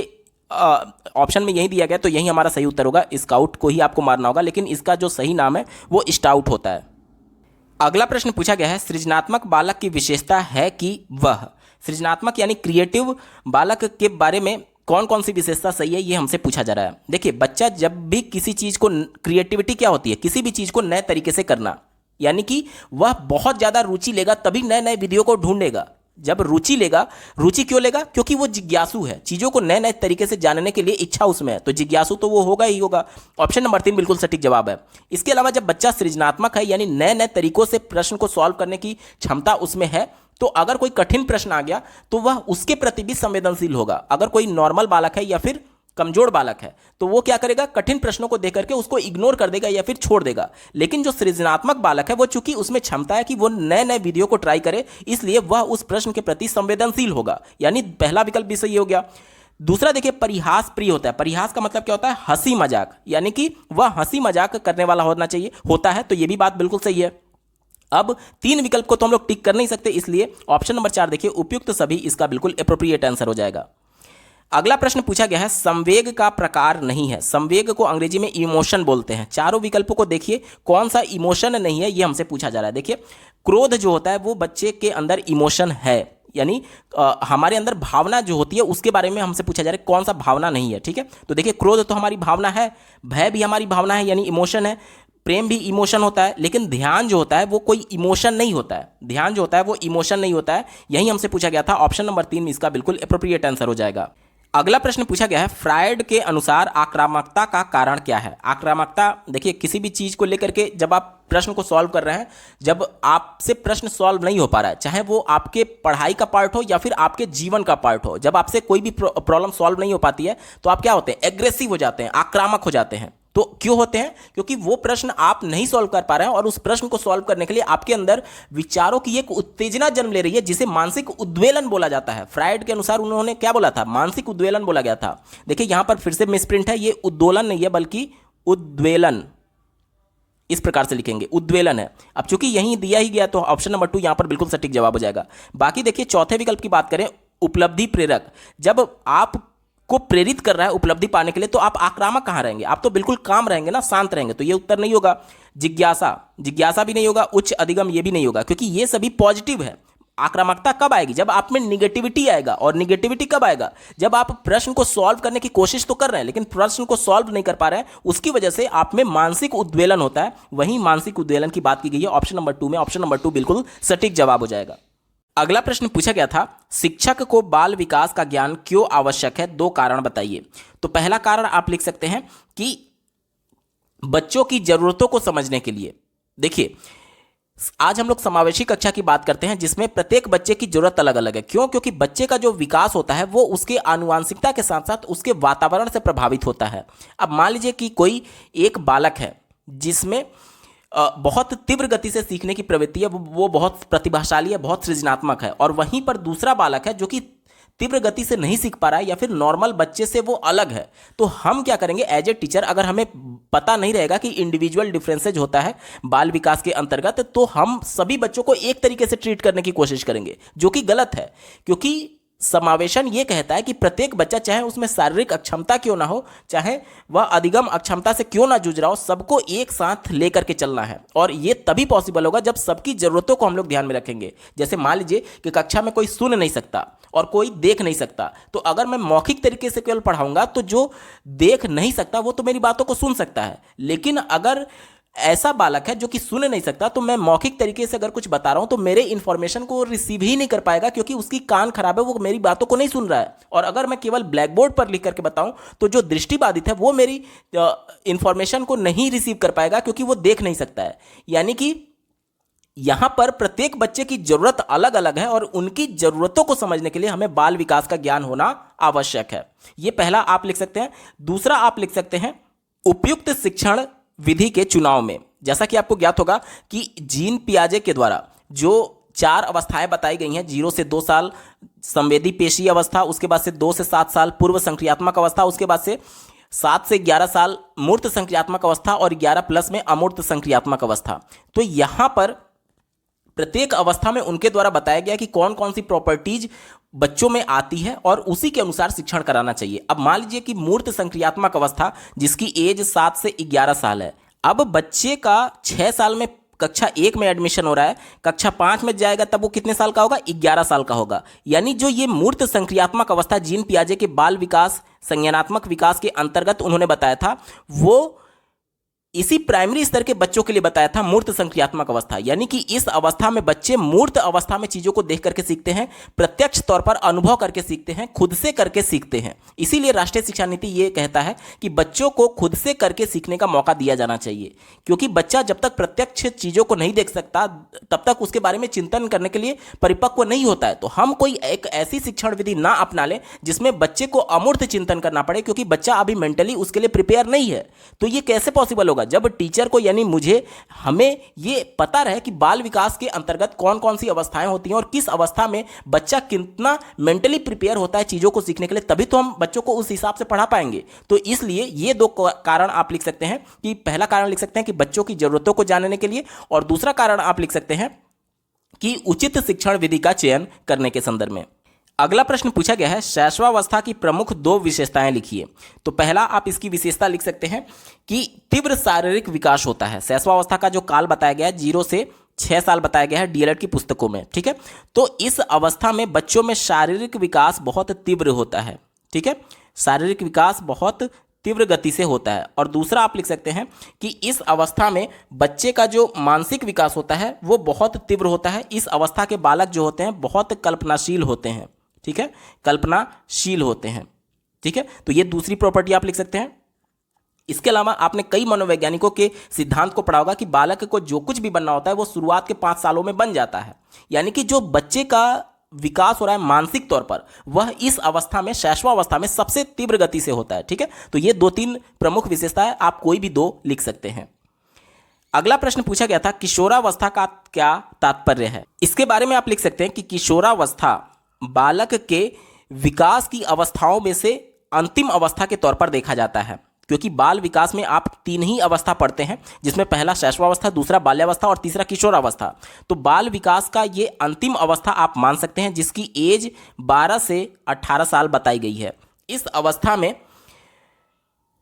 Speaker 1: ऑप्शन में यही दिया गया तो यही हमारा सही उत्तर होगा, स्काउट को ही आपको मारना होगा, लेकिन इसका जो सही नाम है वो स्टाउट होता है। अगला प्रश्न पूछा गया है, सृजनात्मक बालक की विशेषता है कि वह, सृजनात्मक यानी क्रिएटिव बालक के बारे में कौन कौन सी विशेषता सही है, ये हमसे पूछा जा रहा है। देखिए बच्चा जब भी किसी चीज को, क्रिएटिविटी क्या होती है, किसी भी चीज को नए तरीके से करना, यानी कि वह बहुत ज्यादा रुचि लेगा तभी नए नए विधियों को ढूंढेगा। जब रुचि लेगा, रुचि क्यों लेगा, क्योंकि वो जिज्ञासु है, चीजों को नए नए तरीके से जानने के लिए इच्छा उसमें है, तो जिज्ञासु तो वो होगा ही होगा। ऑप्शन नंबर 3 बिल्कुल सटीक जवाब है। इसके अलावा जब बच्चा सृजनात्मक है, यानी नए नए तरीकों से प्रश्न को सॉल्व करने की क्षमता उसमें है, तो अगर कोई कठिन प्रश्न आ गया तो वह उसके प्रति भी संवेदनशील होगा। अगर कोई नॉर्मल बालक है या फिर कमजोर बालक है तो वो क्या करेगा, कठिन प्रश्नों को देख करके उसको इग्नोर कर देगा या फिर छोड़ देगा। लेकिन जो सृजनात्मक बालक है वो चूंकि उसमें क्षमता है कि वो नए नए विधियों को ट्राई करे, इसलिए वह उस प्रश्न के प्रति संवेदनशील होगा, यानी पहला विकल्प भी सही हो गया। दूसरा देखिए, परिहास प्रिय होता है। परिहास का मतलब क्या होता है, हंसी मजाक, यानी कि वह हंसी मजाक करने वाला होना चाहिए, होता है, तो ये भी बात बिल्कुल सही है। अब 3 विकल्प को तो हम लोग टिक कर नहीं सकते, इसलिए ऑप्शन नंबर 4 देखिए उपयुक्त सभी, इसका बिल्कुल एप्रोप्रिएट आंसर हो जाएगा। अगला प्रश्न पूछा गया है, संवेग का प्रकार नहीं है। संवेग को अंग्रेजी में इमोशन बोलते हैं। चारों विकल्पों को देखिए, कौन सा इमोशन नहीं है, ये हमसे पूछा जा रहा है। देखिए क्रोध जो होता है वो बच्चे के अंदर इमोशन है, यानी हमारे अंदर भावना जो होती है उसके बारे में हमसे पूछा जा रहा है कौन सा भावना नहीं है। ठीक है, तो देखिए क्रोध तो हमारी भावना है, भय भी हमारी भावना है यानी इमोशन है, प्रेम भी इमोशन होता है, लेकिन ध्यान जो होता है वो कोई इमोशन नहीं होता है। ध्यान जो होता है वो इमोशन नहीं होता है, यही हमसे पूछा गया था। ऑप्शन नंबर 3 में इसका बिल्कुल एप्रोप्रिएट आंसर हो जाएगा। अगला प्रश्न पूछा गया है, फ्रायड के अनुसार आक्रामकता का कारण क्या है? आक्रामकता, देखिए किसी भी चीज को लेकर के जब आप प्रश्न को सॉल्व कर रहे हैं, जब आपसे प्रश्न सॉल्व नहीं हो पा रहा है, चाहे वो आपके पढ़ाई का पार्ट हो या फिर आपके जीवन का पार्ट हो, जब आपसे कोई भी प्रॉब्लम सॉल्व नहीं हो पाती है तो आप क्या होते हैं, एग्रेसिव हो जाते हैं, आक्रामक हो जाते हैं। तो क्यों होते हैं? क्योंकि वो प्रश्न आप नहीं सॉल्व कर पा रहे हैं और उस प्रश्न को सॉल्व करने के लिए आपके अंदर विचारों की एक उत्तेजना जन्म ले रही है, जिसे मानसिक उद्वेलन बोला जाता है। फ्रायड के अनुसार उन्होंने क्या बोला था, मानसिक उद्वेलन बोला गया था। देखिए यहां पर फिर से मिसप्रिंट है, ये उद्दोलन नहीं है बल्कि उद्वेलन, इस प्रकार से लिखेंगे, उद्वेलन है। अब चूंकि यहीं दिया ही गया तो ऑप्शन नंबर 2 यहां पर बिल्कुल सटीक जवाब हो जाएगा। बाकी देखिए चौथे विकल्प की बात करें, उपलब्धि प्रेरक, जब आप को प्रेरित कर रहा है उपलब्धि पाने के लिए तो आप आक्रामक कहां रहेंगे, आप तो बिल्कुल काम रहेंगे ना, शांत रहेंगे, तो ये उत्तर नहीं होगा। जिज्ञासा, जिज्ञासा भी नहीं होगा, उच्च अधिगम ये भी नहीं होगा, क्योंकि ये सभी पॉजिटिव है। आक्रामकता कब आएगी? जब आप में निगेटिविटी आएगा। और निगेटिविटी कब आएगा? जब आप प्रश्न को सॉल्व करने की कोशिश तो कर रहे हैं लेकिन प्रश्न को सॉल्व नहीं कर पा रहे हैं, उसकी वजह से आप में मानसिक उद्वेलन होता है। वहीं मानसिक उद्वेलन की बात की गई है ऑप्शन नंबर 2 में। ऑप्शन नंबर 2 बिल्कुल सटीक जवाब हो जाएगा। अगला प्रश्न पूछा गया था, शिक्षक को बाल विकास का ज्ञान क्यों आवश्यक है? 2 कारण बताइए। तो पहला कारण आप लिख सकते हैं कि बच्चों की जरूरतों को समझने के लिए। देखिए, आज हम लोग समावेशी कक्षा की बात करते हैं जिसमें प्रत्येक बच्चे की जरूरत अलग अलग है। क्यों? क्योंकि बच्चे का जो विकास होता है वो उसके आनुवांशिकता के साथ साथ उसके वातावरण से प्रभावित होता है। अब मान लीजिए कि कोई एक बालक है जिसमें बहुत तीव्र गति से सीखने की प्रवृत्ति है, वो बहुत प्रतिभाशाली है, बहुत सृजनात्मक है, और वहीं पर दूसरा बालक है जो कि तीव्र गति से नहीं सीख पा रहा है या फिर नॉर्मल बच्चे से वो अलग है। तो हम क्या करेंगे एज ए टीचर, अगर हमें पता नहीं रहेगा कि इंडिविजुअल डिफरेंसेज होता है बाल विकास के अंतर्गत, तो हम सभी बच्चों को एक तरीके से ट्रीट करने की कोशिश करेंगे, जो कि गलत है। क्योंकि समावेशन ये कहता है कि प्रत्येक बच्चा, चाहे उसमें शारीरिक अक्षमता क्यों ना हो, चाहे वह अधिगम अक्षमता से क्यों ना जूझ रहा हो, सबको एक साथ लेकर के चलना है। और ये तभी पॉसिबल होगा जब सबकी जरूरतों को हम लोग ध्यान में रखेंगे। जैसे मान लीजिए कि कक्षा में कोई सुन नहीं सकता और कोई देख नहीं सकता, तो अगर मैं मौखिक तरीके से केवल पढ़ाऊंगा तो जो देख नहीं सकता वो तो मेरी बातों को सुन सकता है, लेकिन अगर ऐसा बालक है जो कि सुन नहीं सकता तो मैं मौखिक तरीके से अगर कुछ बता रहा हूं तो मेरे इंफॉर्मेशन को इंप्लीमेंट ही नहीं कर पाएगा, क्योंकि उसकी कान खराब है, वो मेरी बातों को नहीं सुन रहा है। और अगर मैं केवल ब्लैक बोर्ड पर लिख करके बताऊं तो जो दृष्टिबाधित है वो मेरी इंफॉर्मेशन को नहीं रिसीव कर पाएगा, क्योंकि वो देख नहीं सकता है। यानी कि यहां पर प्रत्येक बच्चे की जरूरत अलग अलग है और उनकी जरूरतों को समझने के लिए हमें बाल विकास का ज्ञान होना आवश्यक है। यह पहला आप लिख सकते हैं। दूसरा आप लिख सकते हैं, उपयुक्त शिक्षण विधि के चुनाव में, जैसा कि आपको ज्ञात होगा कि जीन पियाजे के द्वारा जो 4 अवस्थाएं बताई गई हैं, 0 से 2 साल संवेदी पेशी अवस्था, उसके बाद से 2 से 7 साल पूर्व संक्रियात्मक अवस्था, उसके बाद से 7 से 11 साल मूर्त संक्रियात्मक अवस्था और 11 प्लस में अमूर्त संक्रियात्मक अवस्था। तो यहां पर प्रत्येक अवस्था में उनके द्वारा बताया गया कि कौन कौन सी प्रॉपर्टीज बच्चों में आती है और उसी के अनुसार शिक्षण कराना चाहिए। अब मान लीजिए कि मूर्त संक्रियात्मक अवस्था जिसकी एज 7 से 11 साल है, अब बच्चे का 6 साल में कक्षा 1 में एडमिशन हो रहा है, कक्षा 5 में जाएगा तब वो कितने साल का होगा? 11 साल का होगा। यानी जो ये मूर्त संक्रियात्मक अवस्था जीन पियाजे के बाल विकास संज्ञानात्मक विकास के अंतर्गत उन्होंने बताया था, वो इसी प्राइमरी स्तर के बच्चों के लिए बताया था मूर्त संक्रियात्मक अवस्था। यानी कि इस अवस्था में बच्चे मूर्त अवस्था में चीजों को देख करके सीखते हैं, प्रत्यक्ष तौर पर अनुभव करके सीखते हैं, खुद से करके सीखते हैं। इसीलिए राष्ट्रीय शिक्षा नीति ये कहता है कि बच्चों को खुद से करके सीखने का मौका दिया जाना चाहिए, क्योंकि बच्चा जब तक प्रत्यक्ष चीजों को नहीं देख सकता तब तक उसके बारे में चिंतन करने के लिए परिपक्व नहीं होता है। तो हम कोई एक ऐसी शिक्षण विधि ना अपना लें जिसमें बच्चे को अमूर्त चिंतन करना पड़े, क्योंकि बच्चा अभी मेंटली उसके लिए प्रिपेयर नहीं है। तो ये कैसे पॉसिबल होगा? जब टीचर को, यानी मुझे, हमें ये पता रहे कि बाल विकास के अंतर्गत कौन कौन सी अवस्थाएं होती हैं और किस अवस्था में बच्चा कितना मेंटली प्रिपेयर होता है चीजों को सीखने के लिए, तभी तो हम बच्चों को उस हिसाब से पढ़ा पाएंगे। तो इसलिए ये 2 कारण आप लिख सकते हैं कि पहला कारण लिख सकते हैं कि बच्चों की जरूरतों को जानने के लिए, और दूसरा कारण आप लिख सकते हैं कि उचित शिक्षण विधि का चयन करने के संदर्भ में। अगला प्रश्न पूछा गया है, शैशवावस्था की प्रमुख 2 विशेषताएं लिखिए। तो पहला आप इसकी विशेषता लिख सकते हैं कि तीव्र शारीरिक विकास होता है। शैशवावस्था का जो काल बताया गया है 0 से 6 साल बताया गया है डीएलएड की पुस्तकों में, ठीक है। तो इस अवस्था में बच्चों में शारीरिक विकास बहुत तीव्र होता है, ठीक है, शारीरिक विकास बहुत तीव्र गति से होता है। और दूसरा आप लिख सकते हैं कि इस अवस्था में बच्चे का जो मानसिक विकास होता है वो बहुत तीव्र होता है। इस अवस्था के बालक जो होते हैं बहुत कल्पनाशील होते हैं, ठीक है, कल्पनाशील होते हैं, ठीक है। तो ये दूसरी प्रॉपर्टी आप लिख सकते हैं। इसके अलावा आपने कई मनोवैज्ञानिकों के सिद्धांत को पढ़ा होगा कि बालक को जो कुछ भी बनना होता है वो शुरुआत के 5 सालों में बन जाता है। यानी कि जो बच्चे का विकास हो रहा है मानसिक तौर पर, वह इस अवस्था में, शैशवावस्था में सबसे तीव्र गति से होता है, ठीक है। तो ये 2-3 प्रमुख विशेषताएं, आप कोई भी 2 लिख सकते हैं। अगला प्रश्न पूछा गया था, किशोरावस्था का क्या तात्पर्य है? इसके बारे में आप लिख सकते हैं कि किशोरावस्था बालक के विकास की अवस्थाओं में से अंतिम अवस्था के तौर पर देखा जाता है, क्योंकि बाल विकास में आप 3 ही अवस्था पढ़ते हैं, जिसमें पहला शैशवावस्था, दूसरा बाल्यावस्था और तीसरा किशोरावस्था। तो बाल विकास का ये अंतिम अवस्था आप मान सकते हैं, जिसकी एज 12 से 18 साल बताई गई है। इस अवस्था में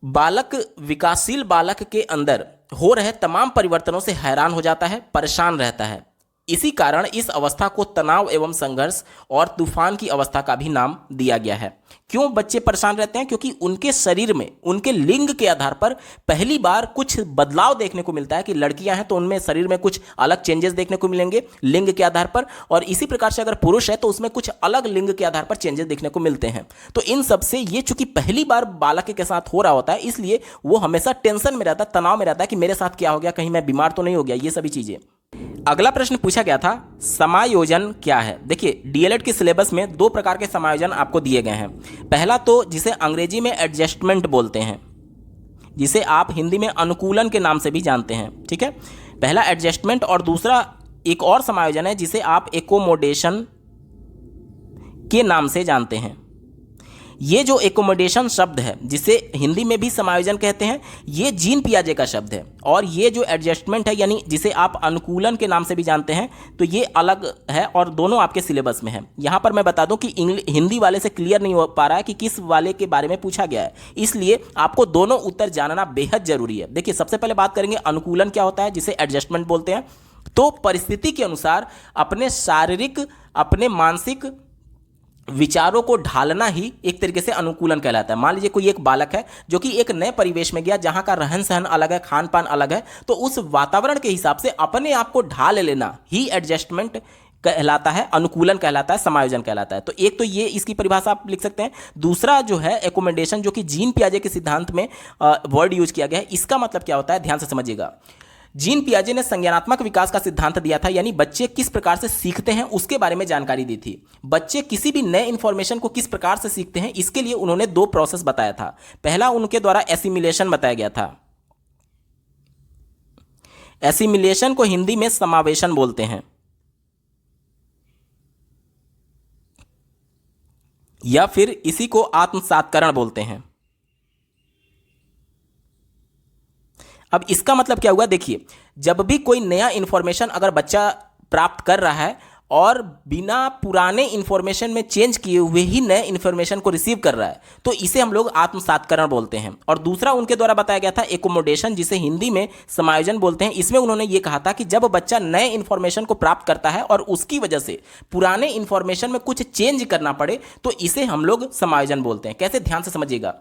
Speaker 1: बालक, विकासशील बालक के अंदर हो रहे तमाम परिवर्तनों से हैरान हो जाता है, परेशान रहता है। इसी कारण इस अवस्था को तनाव एवं संघर्ष और तूफान की अवस्था का भी नाम दिया गया है। क्यों बच्चे परेशान रहते हैं? क्योंकि उनके शरीर में उनके लिंग के आधार पर पहली बार कुछ बदलाव देखने को मिलता है कि लड़कियां हैं तो उनमें शरीर में कुछ अलग चेंजेस देखने को मिलेंगे लिंग के आधार पर, और इसी प्रकार से अगर पुरुष है तो उसमें कुछ अलग लिंग के आधार पर चेंजेस देखने को मिलते हैं। तो इन सब से ये चूंकि पहली बार बालक के साथ हो रहा होता है, इसलिए वो हमेशा टेंशन में रहता है, तनाव में रहता है कि मेरे साथ क्या हो गया, कहीं मैं बीमार तो नहीं हो गया, ये सभी चीजें। अगला प्रश्न पूछा गया था, समायोजन क्या है? देखिए, डीएलएड के सिलेबस में दो प्रकार के समायोजन आपको दिए गए हैं। पहला तो जिसे अंग्रेजी में एडजस्टमेंट बोलते हैं, जिसे आप हिंदी में अनुकूलन के नाम से भी जानते हैं, ठीक है। पहला एडजस्टमेंट, और दूसरा एक और समायोजन है जिसे आप एकोमोडेशन के नाम से जानते हैं। ये जो एकोमोडेशन शब्द है, जिसे हिंदी में भी समायोजन कहते हैं, ये जीन पियाजे का शब्द है, और ये जो एडजस्टमेंट है यानी जिसे आप अनुकूलन के नाम से भी जानते हैं, तो ये अलग है और दोनों आपके सिलेबस में है। यहाँ पर मैं बता दूं कि हिंदी वाले से क्लियर नहीं हो पा रहा है कि किस वाले के बारे में पूछा गया है, इसलिए आपको दोनों उत्तर जानना बेहद जरूरी है। देखिए, सबसे पहले बात करेंगे अनुकूलन क्या होता है, जिसे एडजस्टमेंट बोलते हैं। तो परिस्थिति के अनुसार अपने शारीरिक, अपने मानसिक विचारों को ढालना ही एक तरीके से अनुकूलन कहलाता है। मान लीजिए कोई एक बालक है जो कि एक नए परिवेश में गया, जहां का रहन सहन अलग है, खान पान अलग है, तो उस वातावरण के हिसाब से अपने आप को ढाल लेना ही एडजस्टमेंट कहलाता है, अनुकूलन कहलाता है, समायोजन कहलाता है। तो एक तो ये इसकी परिभाषा आप लिख सकते हैं। दूसरा जो है एकोमोडेशन, जो कि जीन पियाजे के सिद्धांत में वर्ड यूज किया गया है, इसका मतलब क्या होता है, ध्यान से समझिएगा। जीन पियाजे ने संज्ञानात्मक विकास का सिद्धांत दिया था, यानी बच्चे किस प्रकार से सीखते हैं उसके बारे में जानकारी दी थी। बच्चे किसी भी नए इंफॉर्मेशन को किस प्रकार से सीखते हैं, इसके लिए उन्होंने दो प्रोसेस बताया था। पहला उनके द्वारा एसिमिलेशन बताया गया था। एसिमिलेशन को हिंदी में समावेशन बोलते हैं, या फिर इसी को आत्मसात्करण बोलते हैं। अब इसका मतलब क्या हुआ, देखिए, जब भी कोई नया इंफॉर्मेशन अगर बच्चा प्राप्त कर रहा है और बिना पुराने इंफॉर्मेशन में चेंज किए हुए ही नए इंफॉर्मेशन को रिसीव कर रहा है, तो इसे हम लोग आत्मसात्करण बोलते हैं। और दूसरा उनके द्वारा बताया गया था एकोमोडेशन, जिसे हिंदी में समायोजन बोलते हैं। इसमें उन्होंने ये कहा था कि जब बच्चा नए इंफॉर्मेशन को प्राप्त करता है और उसकी वजह से पुराने इंफॉर्मेशन में कुछ चेंज करना पड़े, तो इसे हम लोग समायोजन बोलते हैं। कैसे, ध्यान से समझिएगा।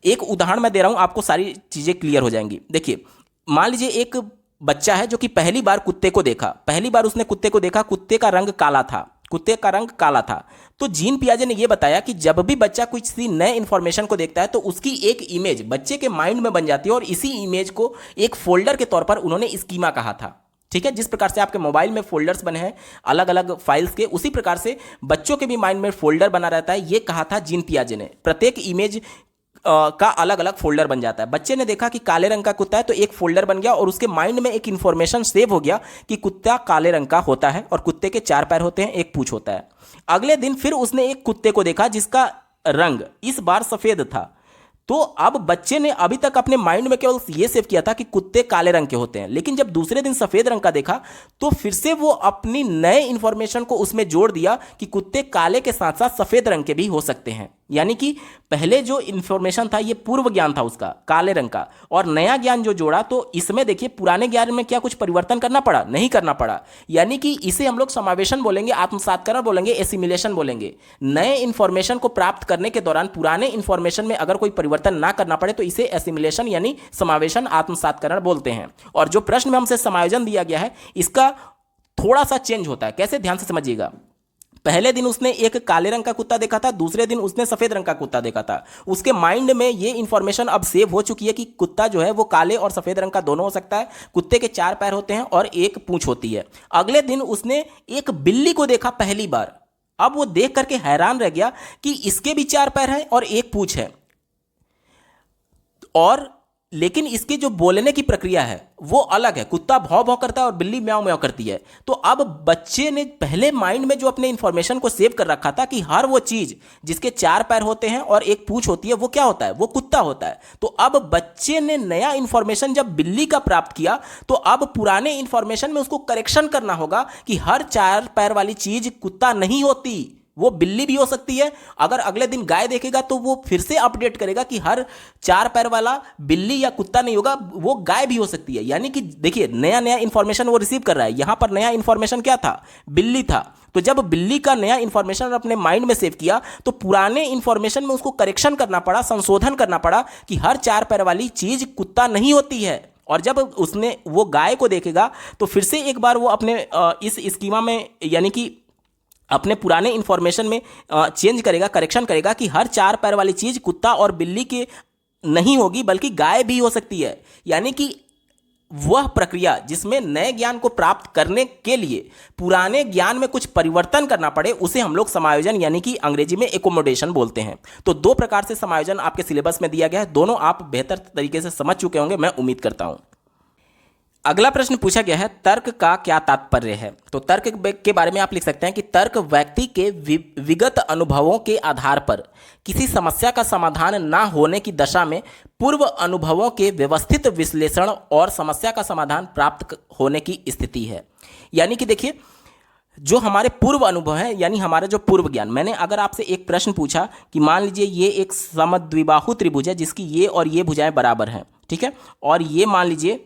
Speaker 1: एक उदाहरण मैं दे रहा हूं, आपको सारी चीजें क्लियर हो जाएंगी। देखिए, मान लीजिए एक बच्चा है जो कि पहली बार कुत्ते को देखा, पहली बार उसने कुत्ते को देखा, कुत्ते का रंग काला था, कुत्ते का रंग काला था। तो जीन पियाजे ने यह बताया कि जब भी बच्चा किसी नए इंफॉर्मेशन को देखता है तो उसकी एक इमेज बच्चे के माइंड में बन जाती है, और इसी इमेज को एक फोल्डर के तौर पर उन्होंने स्कीमा कहा था। ठीक है, जिस प्रकार से आपके मोबाइल में फोल्डर्स बने हैं अलग अलग फाइल्स के, उसी प्रकार से बच्चों के भी माइंड में फोल्डर बना रहता है। यह कहा था जीन पियाजे ने। प्रत्येक इमेज का अलग अलग फोल्डर बन जाता है। बच्चे ने देखा कि काले रंग का कुत्ता है, तो एक फोल्डर बन गया और उसके माइंड में एक इंफॉर्मेशन सेव हो गया कि कुत्ता काले रंग का होता है और कुत्ते के 4 पैर होते हैं, एक पूंछ होता है। अगले दिन फिर उसने एक कुत्ते को देखा जिसका रंग इस बार सफेद था। तो अब बच्चे ने अभी तक अपने माइंड में केवल ये सेव किया था कि कुत्ते काले रंग के होते हैं, लेकिन जब दूसरे दिन सफेद रंग का देखा तो फिर से वो अपनी नए इंफॉर्मेशन को उसमें जोड़ दिया कि कुत्ते काले के साथ साथ सफेद रंग के भी हो सकते हैं। यानी कि पहले जो इंफॉर्मेशन था ये पूर्व ज्ञान था उसका, काले रंग का, और नया ज्ञान जो जोड़ा, तो इसमें देखिए पुराने ज्ञान में क्या कुछ परिवर्तन करना पड़ा? नहीं करना पड़ा। यानी कि इसे हम लोग समावेशन बोलेंगे, आत्मसात्करण बोलेंगे, एसिमिलेशन बोलेंगे। नए इंफॉर्मेशन को प्राप्त करने के दौरान पुराने इंफॉर्मेशन में अगर कोई परिवर्तन ना करना पड़े तो इसे एसिमिलेशन यानी समावेशन, आत्मसात्करण बोलते हैं। और जो प्रश्न में हमसे समायोजन दिया गया है इसका थोड़ा सा चेंज होता है। कैसे, ध्यान से समझिएगा। पहले दिन उसने एक काले रंग का कुत्ता देखा था, दूसरे दिन उसने सफेद रंग का कुत्ता देखा था। उसके माइंड में ये इंफॉर्मेशन अब सेव हो चुकी है कि कुत्ता जो है वो काले और सफेद रंग का दोनों हो सकता है। कुत्ते के 4 पैर होते हैं और एक पूंछ होती है। अगले दिन उसने एक बिल्ली को देखा पहली बार। अब वो देख करके हैरान रह गया कि इसके भी 4 पैर हैं और एक पूंछ है, और लेकिन इसकी जो बोलने की प्रक्रिया है वो अलग है। कुत्ता भौं भौं करता है और बिल्ली म्याऊं म्याऊं करती है। तो अब बच्चे ने पहले माइंड में जो अपने इंफॉर्मेशन को सेव कर रखा था कि हर वो चीज जिसके 4 पैर होते हैं और एक पूंछ होती है वो क्या होता है? वो कुत्ता होता है। तो अब बच्चे ने नया इंफॉर्मेशन जब बिल्ली का प्राप्त किया तो अब पुराने इंफॉर्मेशन में उसको करेक्शन करना होगा कि हर 4 पैर वाली चीज कुत्ता नहीं होती, वो बिल्ली भी हो सकती है। अगर अगले दिन गाय देखेगा तो वो फिर से अपडेट करेगा कि हर 4 पैर वाला बिल्ली या कुत्ता नहीं होगा, वो गाय भी हो सकती है। यानी कि देखिए, नया नया इंफॉर्मेशन वो रिसीव कर रहा है। यहां पर नया इंफॉर्मेशन क्या था? बिल्ली था। तो जब बिल्ली का नया इंफॉर्मेशन अपने माइंड में सेव किया तो पुराने इंफॉर्मेशन में उसको करेक्शन करना पड़ा, संशोधन करना पड़ा कि हर 4 पैर वाली चीज कुत्ता नहीं होती है। और जब उसने वो गाय को देखेगा तो फिर से एक बार वो अपने इस स्कीमा में, यानी कि अपने पुराने इंफॉर्मेशन में चेंज करेगा, करेक्शन करेगा कि हर 4 पैर वाली चीज कुत्ता और बिल्ली के नहीं होगी बल्कि गाय भी हो सकती है। यानी कि वह प्रक्रिया जिसमें नए ज्ञान को प्राप्त करने के लिए पुराने ज्ञान में कुछ परिवर्तन करना पड़े, उसे हम लोग समायोजन यानी कि अंग्रेजी में एकोमोडेशन बोलते हैं। तो 2 प्रकार से समायोजन आपके सिलेबस में दिया गया है, दोनों आप बेहतर तरीके से समझ चुके होंगे, मैं उम्मीद करता हूं। अगला प्रश्न पूछा गया है, तर्क का क्या तात्पर्य है? तो तर्क के बारे में आप लिख सकते हैं कि तर्क व्यक्ति के विगत अनुभवों के आधार पर किसी समस्या का समाधान ना होने की दशा में पूर्व अनुभवों के व्यवस्थित विश्लेषण और समस्या का समाधान प्राप्त होने की स्थिति है। यानी कि देखिए, जो हमारे पूर्व अनुभव है, यानी हमारा जो पूर्व ज्ञान, मैंने अगर आपसे एक प्रश्न पूछा कि मान लीजिए ये एक समद्विबाहु त्रिभुज है जिसकी ये और ये भुजाएं बराबर हैं, ठीक है, और ये मान लीजिए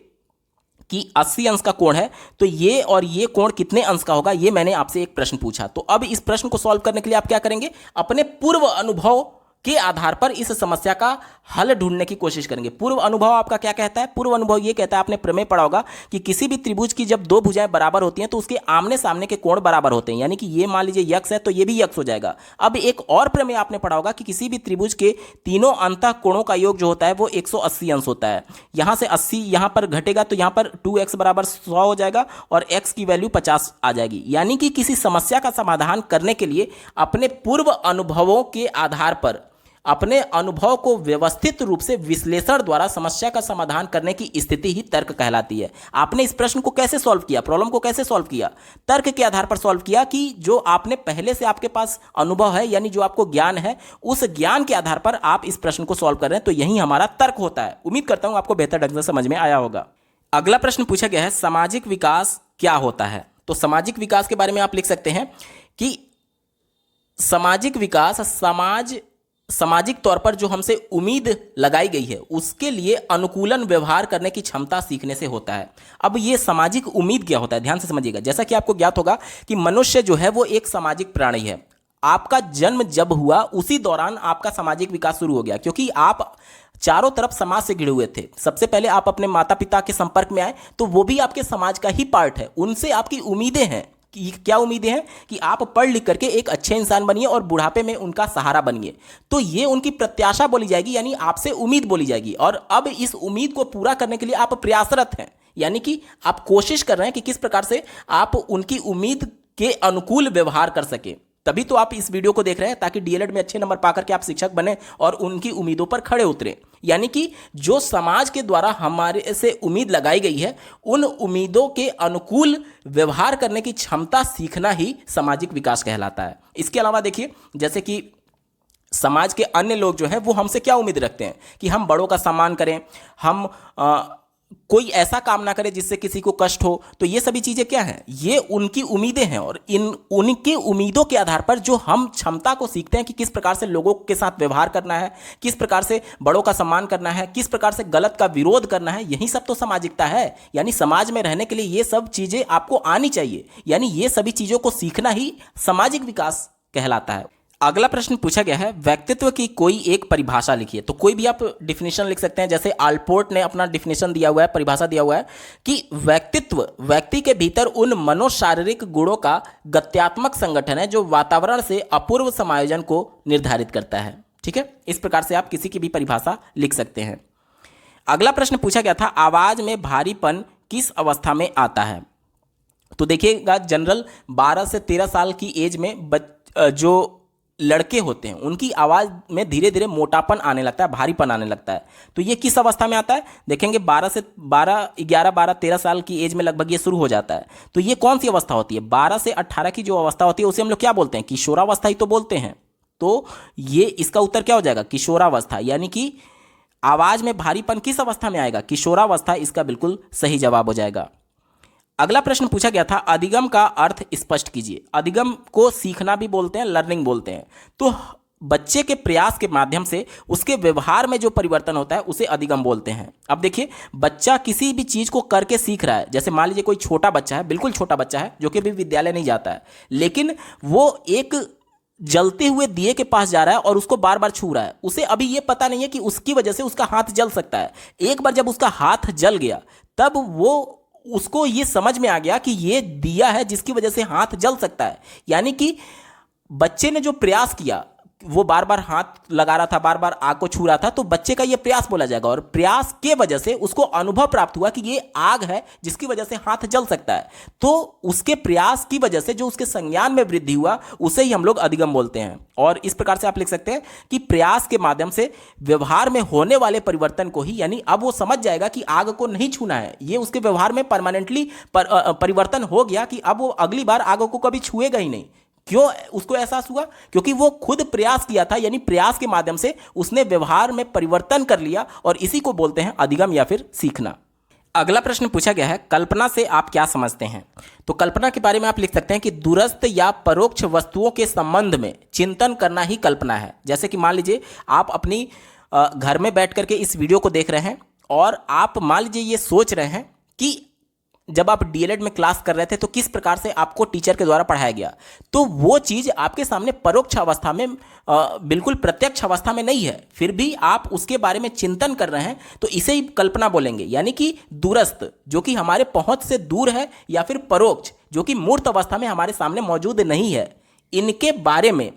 Speaker 1: कि 80 अंश का कोण है, तो ये और ये कोण कितने अंश का होगा, ये मैंने आपसे एक प्रश्न पूछा। तो अब इस प्रश्न को सॉल्व करने के लिए आप क्या करेंगे? अपने पूर्व अनुभव के आधार पर इस समस्या का हल ढूंढने की कोशिश करेंगे। पूर्व अनुभव आपका क्या कहता है? पूर्व अनुभव ये कहता है, आपने प्रमेय पढ़ा होगा कि किसी भी त्रिभुज की जब 2 भुजाएं बराबर होती हैं तो उसके आमने सामने के कोण बराबर होते हैं। यानी कि ये मान लीजिए यक्स है तो ये भी यक्स हो जाएगा। अब एक और प्रमेय आपने पढ़ा होगा कि किसी भी त्रिभुज के तीनों अंतः कोणों का योग जो होता है वो 180 अंश होता है। यहां से 80 यहां पर घटेगा तो यहां पर 2x बराबर 100 हो जाएगा और x की वैल्यू 50 आ जाएगी। यानी कि किसी समस्या का समाधान करने के लिए अपने पूर्व अनुभवों के आधार पर अपने अनुभव को व्यवस्थित रूप से विश्लेषण द्वारा समस्या का समाधान करने की स्थिति ही तर्क कहलाती है। आपने इस प्रश्न को कैसे सॉल्व किया? प्रॉब्लम को कैसे सॉल्व किया? तर्क के आधार पर सॉल्व किया कि जो आपने पहले से आपके पास अनुभव है, यानी जो आपको ज्ञान है, उस ज्ञान के आधार पर आप इस प्रश्न को सॉल्व कर रहे हैं। तो यही हमारा तर्क होता है। उम्मीद करता हूं आपको बेहतर ढंग से समझ में आया होगा। अगला प्रश्न पूछा गया है, सामाजिक विकास क्या होता है? तो सामाजिक विकास के बारे में आप लिख सकते हैं कि सामाजिक विकास सामाजिक तौर पर जो हमसे उम्मीद लगाई गई है उसके लिए अनुकूलन व्यवहार करने की क्षमता सीखने से होता है। अब ये सामाजिक उम्मीद क्या होता है, ध्यान से समझिएगा। जैसा कि आपको ज्ञात होगा कि मनुष्य जो है वो एक सामाजिक प्राणी है। आपका जन्म जब हुआ उसी दौरान आपका सामाजिक विकास शुरू हो गया, क्योंकि आप चारों तरफ समाज से घिरे हुए थे। सबसे पहले आप अपने माता पिता के संपर्क में आए तो वो भी आपके समाज का ही पार्ट है। उनसे आपकी उम्मीदें हैं कि क्या उम्मीदें हैं कि आप पढ़ लिख करके एक अच्छे इंसान बनिए और बुढ़ापे में उनका सहारा बनिए। तो ये उनकी प्रत्याशा बोली जाएगी, यानी आपसे उम्मीद बोली जाएगी। और अब इस उम्मीद को पूरा करने के लिए आप प्रयासरत हैं, यानी कि आप कोशिश कर रहे हैं कि किस प्रकार से आप उनकी उम्मीद के अनुकूल व्यवहार कर सके। तभी तो आप इस वीडियो को देख रहे हैं, ताकि डीएलएड में अच्छे नंबर पाकर के आप शिक्षक बने और उनकी उम्मीदों पर खड़े उतरे। यानी कि जो समाज के द्वारा हमारे से उम्मीद लगाई गई है, उन उम्मीदों के अनुकूल व्यवहार करने की क्षमता सीखना ही सामाजिक विकास कहलाता है। इसके अलावा देखिए, जैसे कि समाज के अन्य लोग जो हैं वो हमसे क्या उम्मीद रखते हैं कि हम बड़ों का सम्मान करें, हम कोई ऐसा काम ना करे जिससे किसी को कष्ट हो। तो ये सभी चीजें क्या हैं? ये उनकी उम्मीदें हैं। और उनकी उम्मीदों के आधार पर जो हम क्षमता को सीखते हैं कि किस प्रकार से लोगों के साथ व्यवहार करना है, किस प्रकार से बड़ों का सम्मान करना है, किस प्रकार से गलत का विरोध करना है, यही सब तो सामाजिकता है। यानी समाज में रहने के लिए ये सब चीजें आपको आनी चाहिए। यानी ये सभी चीजों को सीखना ही सामाजिक विकास कहलाता है। अगला प्रश्न पूछा गया है, व्यक्तित्व की कोई एक परिभाषा लिखिए। तो कोई भी आप डिफिनेशन लिख सकते हैं। जैसे आल्पोर्ट ने अपना डिफिनेशन दिया हुआ है, परिभाषा दिया हुआ है कि व्यक्तित्व व्यक्ति के भीतर उन मनोशारीरिक गुणों का गत्यात्मक संगठन है जो वातावरण से अपूर्व समायोजन को निर्धारित करता है। ठीक है, इस प्रकार से आप किसी की भी परिभाषा लिख सकते हैं। अगला प्रश्न पूछा गया था, आवाज में भारीपन किस अवस्था में आता है? तो देखिएगा, जनरल 12 से 13 साल की एज में जो लड़के होते हैं उनकी आवाज में धीरे धीरे मोटापन आने लगता है, भारीपन आने लगता है। तो ये किस अवस्था में आता है? देखेंगे 13 साल की एज में लगभग ये शुरू हो जाता है। तो ये कौन सी अवस्था होती है? 12 से 18 की जो अवस्था होती है उसे हम लोग क्या बोलते हैं? किशोरावस्था ही तो बोलते हैं। तो ये इसका उत्तर क्या हो जाएगा? किशोरावस्था। यानी कि आवाज में भारीपन किस अवस्था में आएगा? किशोरावस्था इसका बिल्कुल सही जवाब हो जाएगा। अगला प्रश्न पूछा गया था, अधिगम का अर्थ स्पष्ट कीजिए। अधिगम को सीखना भी बोलते हैं, लर्निंग बोलते हैं। तो बच्चे के प्रयास के माध्यम से उसके व्यवहार में जो परिवर्तन होता है उसे अधिगम बोलते हैं। अब देखिए, बच्चा किसी भी चीज़ को करके सीख रहा है। जैसे मान लीजिए कोई छोटा बच्चा है, बिल्कुल छोटा बच्चा है, जो कि अभी विद्यालय नहीं जाता है, लेकिन वो एक जलते हुए दिए के पास जा रहा है और उसको बार बार छू रहा है। उसे अभी ये पता नहीं है कि उसकी वजह से उसका हाथ जल सकता है। एक बार जब उसका हाथ जल गया, तब वो उसको ये समझ में आ गया कि ये दिया है जिसकी वजह से हाथ जल सकता है। यानी कि बच्चे ने जो प्रयास किया, वो बार बार हाथ लगा रहा था, बार बार आग को छू रहा था, तो बच्चे का ये प्रयास बोला जाएगा। और प्रयास के वजह से उसको अनुभव प्राप्त हुआ कि ये आग है जिसकी वजह से हाथ जल सकता है। तो उसके प्रयास की वजह से जो उसके संज्ञान में वृद्धि हुआ, उसे ही हम लोग अधिगम बोलते हैं। और इस प्रकार से आप लिख सकते हैं कि प्रयास के माध्यम से व्यवहार में होने वाले परिवर्तन को ही, यानी अब वो समझ जाएगा कि आग को नहीं छूना है, ये उसके व्यवहार में परमानेंटली परिवर्तन हो गया कि अब वो अगली बार आग को कभी छुएगा ही नहीं। क्यों उसको एहसास हुआ? क्योंकि वो खुद प्रयास किया था, यानी प्रयास के माध्यम से उसने व्यवहार में परिवर्तन कर लिया, और इसी को बोलते हैं अधिगम या फिर सीखना। अगला प्रश्न पूछा गया है, कल्पना से आप क्या समझते हैं? तो कल्पना के बारे में आप लिख सकते हैं कि दूरस्थ या परोक्ष वस्तुओं के संबंध में चिंतन करना ही कल्पना है। जैसे कि मान लीजिए आप अपनी घर में बैठ करके इस वीडियो को देख रहे हैं, और आप मान लीजिए ये सोच रहे हैं कि जब आप डीएलएड में क्लास कर रहे थे तो किस प्रकार से आपको टीचर के द्वारा पढ़ाया गया। तो वो चीज़ आपके सामने परोक्ष अवस्था में, बिल्कुल प्रत्यक्ष अवस्था में नहीं है, फिर भी आप उसके बारे में चिंतन कर रहे हैं, तो इसे ही कल्पना बोलेंगे। यानी कि दूरस्थ जो कि हमारे पहुंच से दूर है, या फिर परोक्ष जो कि मूर्त अवस्था में हमारे सामने मौजूद नहीं है, इनके बारे में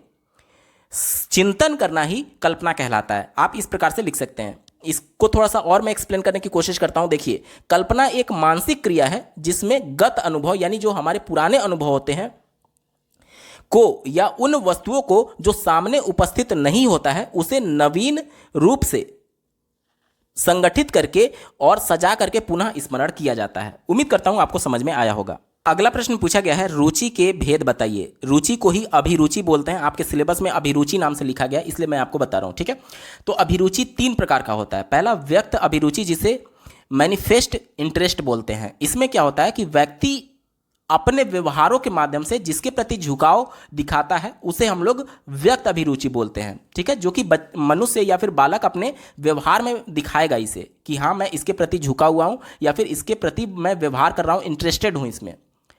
Speaker 1: चिंतन करना ही कल्पना कहलाता है। आप इस प्रकार से लिख सकते हैं। इसको थोड़ा सा और मैं एक्सप्लेन करने की कोशिश करता हूं। देखिए, कल्पना एक मानसिक क्रिया है जिसमें गत अनुभव, यानी जो हमारे पुराने अनुभव होते हैं को, या उन वस्तुओं को जो सामने उपस्थित नहीं होता है, उसे नवीन रूप से संगठित करके और सजा करके पुनः स्मरण किया जाता है। उम्मीद करता हूं आपको समझ में आया होगा। अगला प्रश्न पूछा गया है, रुचि के भेद बताइए। रुचि को ही अभिरुचि बोलते हैं। आपके सिलेबस में अभिरुचि नाम से लिखा गया, इसलिए मैं आपको बता रहा हूं, ठीक है। तो अभिरुचि 3 प्रकार का होता है। पहला व्यक्त अभिरुचि, जिसे मैनिफेस्ट इंटरेस्ट बोलते हैं। इसमें क्या होता है कि व्यक्ति अपने व्यवहारों के माध्यम से जिसके प्रति झुकाव दिखाता है, उसे हम लोग व्यक्त अभिरुचि बोलते हैं, ठीक है। जो कि मनुष्य या फिर बालक अपने व्यवहार में दिखाएगा इसे कि हाँ, मैं इसके प्रति झुका हुआ हूं, या फिर इसके प्रति मैं व्यवहार कर रहा हूं, इंटरेस्टेड हूं इसमें।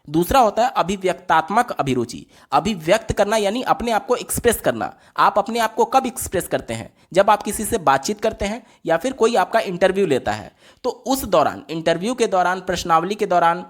Speaker 1: दूसरा होता है अभिव्यक्तात्मक अभिरुचि। अभिव्यक्त करना यानी अपने आप को एक्सप्रेस करना। आप अपने आप को कब एक्सप्रेस करते हैं? जब आप किसी से बातचीत करते हैं, या फिर कोई आपका इंटरव्यू लेता है, तो उस दौरान, इंटरव्यू के दौरान, प्रश्नावली के दौरान,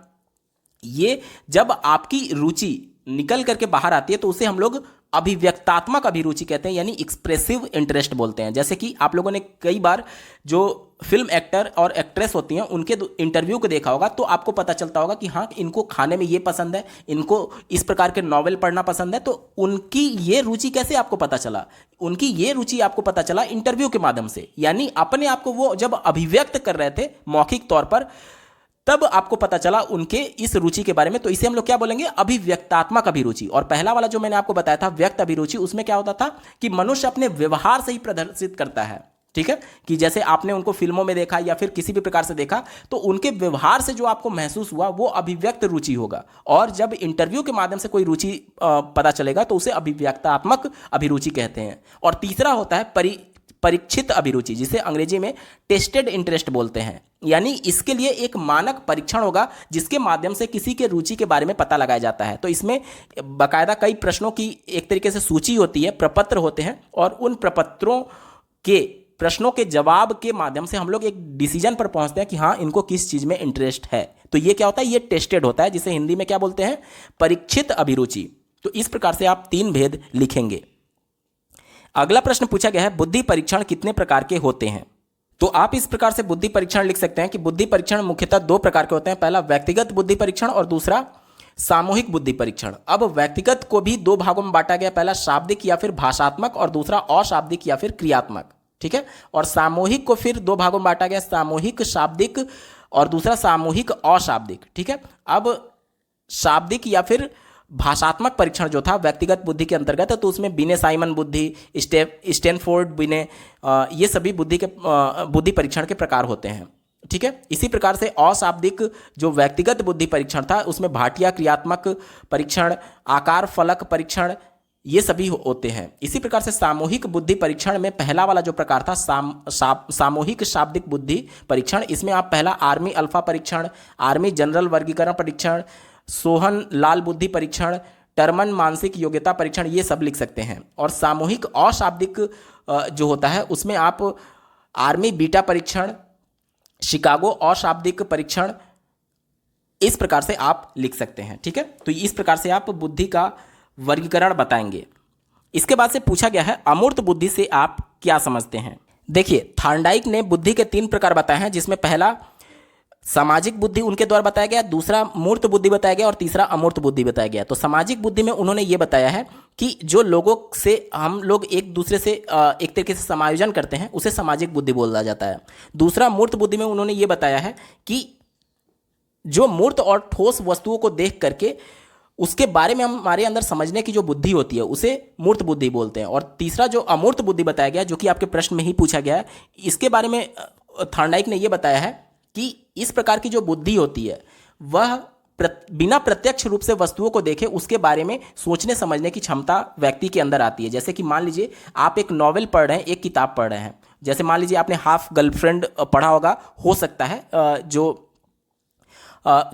Speaker 1: ये जब आपकी रुचि निकल करके बाहर आती है, तो उसे हम लोग अभिव्यक्तात्मक अभिरुचि कहते हैं, यानी एक्सप्रेसिव इंटरेस्ट बोलते हैं। जैसे कि आप लोगों ने कई बार जो फिल्म एक्टर और एक्ट्रेस होती हैं, उनके इंटरव्यू को देखा होगा, तो आपको पता चलता होगा कि हाँ, इनको खाने में ये पसंद है, इनको इस प्रकार के नॉवेल पढ़ना पसंद है। तो उनकी ये रुचि कैसे आपको पता चला? उनकी ये रुचि आपको पता चला इंटरव्यू के माध्यम से, यानी अपने आप को वो जब अभिव्यक्त कर रहे थे मौखिक तौर पर, तब आपको पता चला उनके इस रुचि के बारे में। तो इसे हम लोग क्या बोलेंगे? अभिव्यक्तात्मक अभिरुचि। और पहला वाला जो मैंने आपको बताया था व्यक्त अभिरुचि, उसमें क्या होता था कि मनुष्य अपने व्यवहार से ही प्रदर्शित करता है, ठीक है। कि जैसे आपने उनको फिल्मों में देखा या फिर किसी भी प्रकार से देखा, तो उनके व्यवहार से जो आपको महसूस हुआ वो अभिव्यक्त रुचि होगा। और जब इंटरव्यू के माध्यम से कोई रुचि पता चलेगा, तो उसे अभिव्यक्तात्मक अभिरुचि कहते हैं। और तीसरा होता है परीक्षित अभिरुचि, जिसे अंग्रेजी में टेस्टेड इंटरेस्ट बोलते हैं। यानी इसके लिए एक मानक परीक्षण होगा जिसके माध्यम से किसी के रुचि के बारे में पता लगाया जाता है। तो इसमें बाकायदा कई प्रश्नों की एक तरीके से सूची होती है, प्रपत्र होते हैं, और उन प्रपत्रों के प्रश्नों के जवाब के माध्यम से हम लोग एक डिसीजन पर पहुंचते हैं कि हाँ, इनको किस चीज में इंटरेस्ट है। तो ये क्या होता है? ये टेस्टेड होता है, जिसे हिंदी में क्या बोलते हैं? परीक्षित अभिरुचि। तो इस प्रकार से आप 3 भेद लिखेंगे। अगला प्रश्न पूछा गया है, बुद्धि परीक्षण कितने प्रकार के होते हैं? तो आप इस प्रकार से बुद्धि परीक्षण लिख सकते हैं कि बुद्धि परीक्षण मुख्यतः 2 प्रकार के होते हैं। पहला व्यक्तिगत बुद्धि परीक्षण और दूसरा सामूहिक बुद्धि परीक्षण। अब व्यक्तिगत को भी 2 भागों में बांटा गया, पहला शाब्दिक या फिर भाषात्मक, और दूसरा अशाब्दिक या फिर क्रियात्मक, ठीक है। और सामूहिक को फिर 2 भागों में बांटा गया, सामूहिक शाब्दिक और दूसरा सामूहिक अशाब्दिक, ठीक है। अब शाब्दिक या फिर भाषात्मक परीक्षण जो था व्यक्तिगत बुद्धि के अंतर्गत, तो उसमें बिने साइमन बुद्धि, स्टैनफोर्ड बिने, ये सभी बुद्धि परीक्षण के प्रकार होते हैं। ठीक है। इसी प्रकार से अशाब्दिक जो व्यक्तिगत बुद्धि परीक्षण था उसमें भाटिया क्रियात्मक परीक्षण, आकार फलक परीक्षण, ये सभी होते हैं। इसी प्रकार से सामूहिक बुद्धि परीक्षण में पहला वाला जो प्रकार था सामूहिक शाब्दिक बुद्धि परीक्षण, इसमें आप पहला आर्मी अल्फा परीक्षण, आर्मी जनरल वर्गीकरण परीक्षण, सोहन लाल बुद्धि परीक्षण, टर्मन मानसिक योग्यता परीक्षण, ये सब लिख सकते हैं। और सामूहिक अशाब्दिक जो होता है उसमें आप आर्मी बीटा परीक्षण, शिकागो अशाब्दिक परीक्षण, इस प्रकार से आप लिख सकते हैं। ठीक है, तो इस प्रकार से आप बुद्धि का वर्गीकरण बताएंगे। इसके बाद से पूछा गया है अमूर्त बुद्धि से आप क्या समझते हैं। देखिए, थार्नडाइक ने बुद्धि के 3 प्रकार बताए हैं, जिसमें पहला सामाजिक बुद्धि उनके द्वारा बताया गया, दूसरा मूर्त बुद्धि बताया गया और तीसरा अमूर्त बुद्धि बताया गया। तो सामाजिक बुद्धि में उन्होंने ये बताया है कि जो लोगों से हम लोग एक दूसरे से एक तरीके से समायोजन करते हैं उसे सामाजिक बुद्धि बोला जाता है। दूसरा मूर्त बुद्धि में उन्होंने ये बताया है कि जो मूर्त और ठोस वस्तुओं को देख करके उसके बारे में हमारे अंदर समझने की जो बुद्धि होती है उसे मूर्त बुद्धि बोलते हैं। और तीसरा जो अमूर्त बुद्धि बताया गया, जो कि आपके प्रश्न में ही पूछा गया है, इसके बारे में थार्नडाइक ने यह बताया है कि इस प्रकार की जो बुद्धि होती है वह बिना प्रत्यक्ष रूप से वस्तुओं को देखे उसके बारे में सोचने समझने की क्षमता व्यक्ति के अंदर आती है। जैसे कि मान लीजिए आप एक नॉवेल पढ़ रहे हैं, एक किताब पढ़ रहे हैं, जैसे मान लीजिए आपने हाफ गर्लफ्रेंड पढ़ा होगा, हो सकता है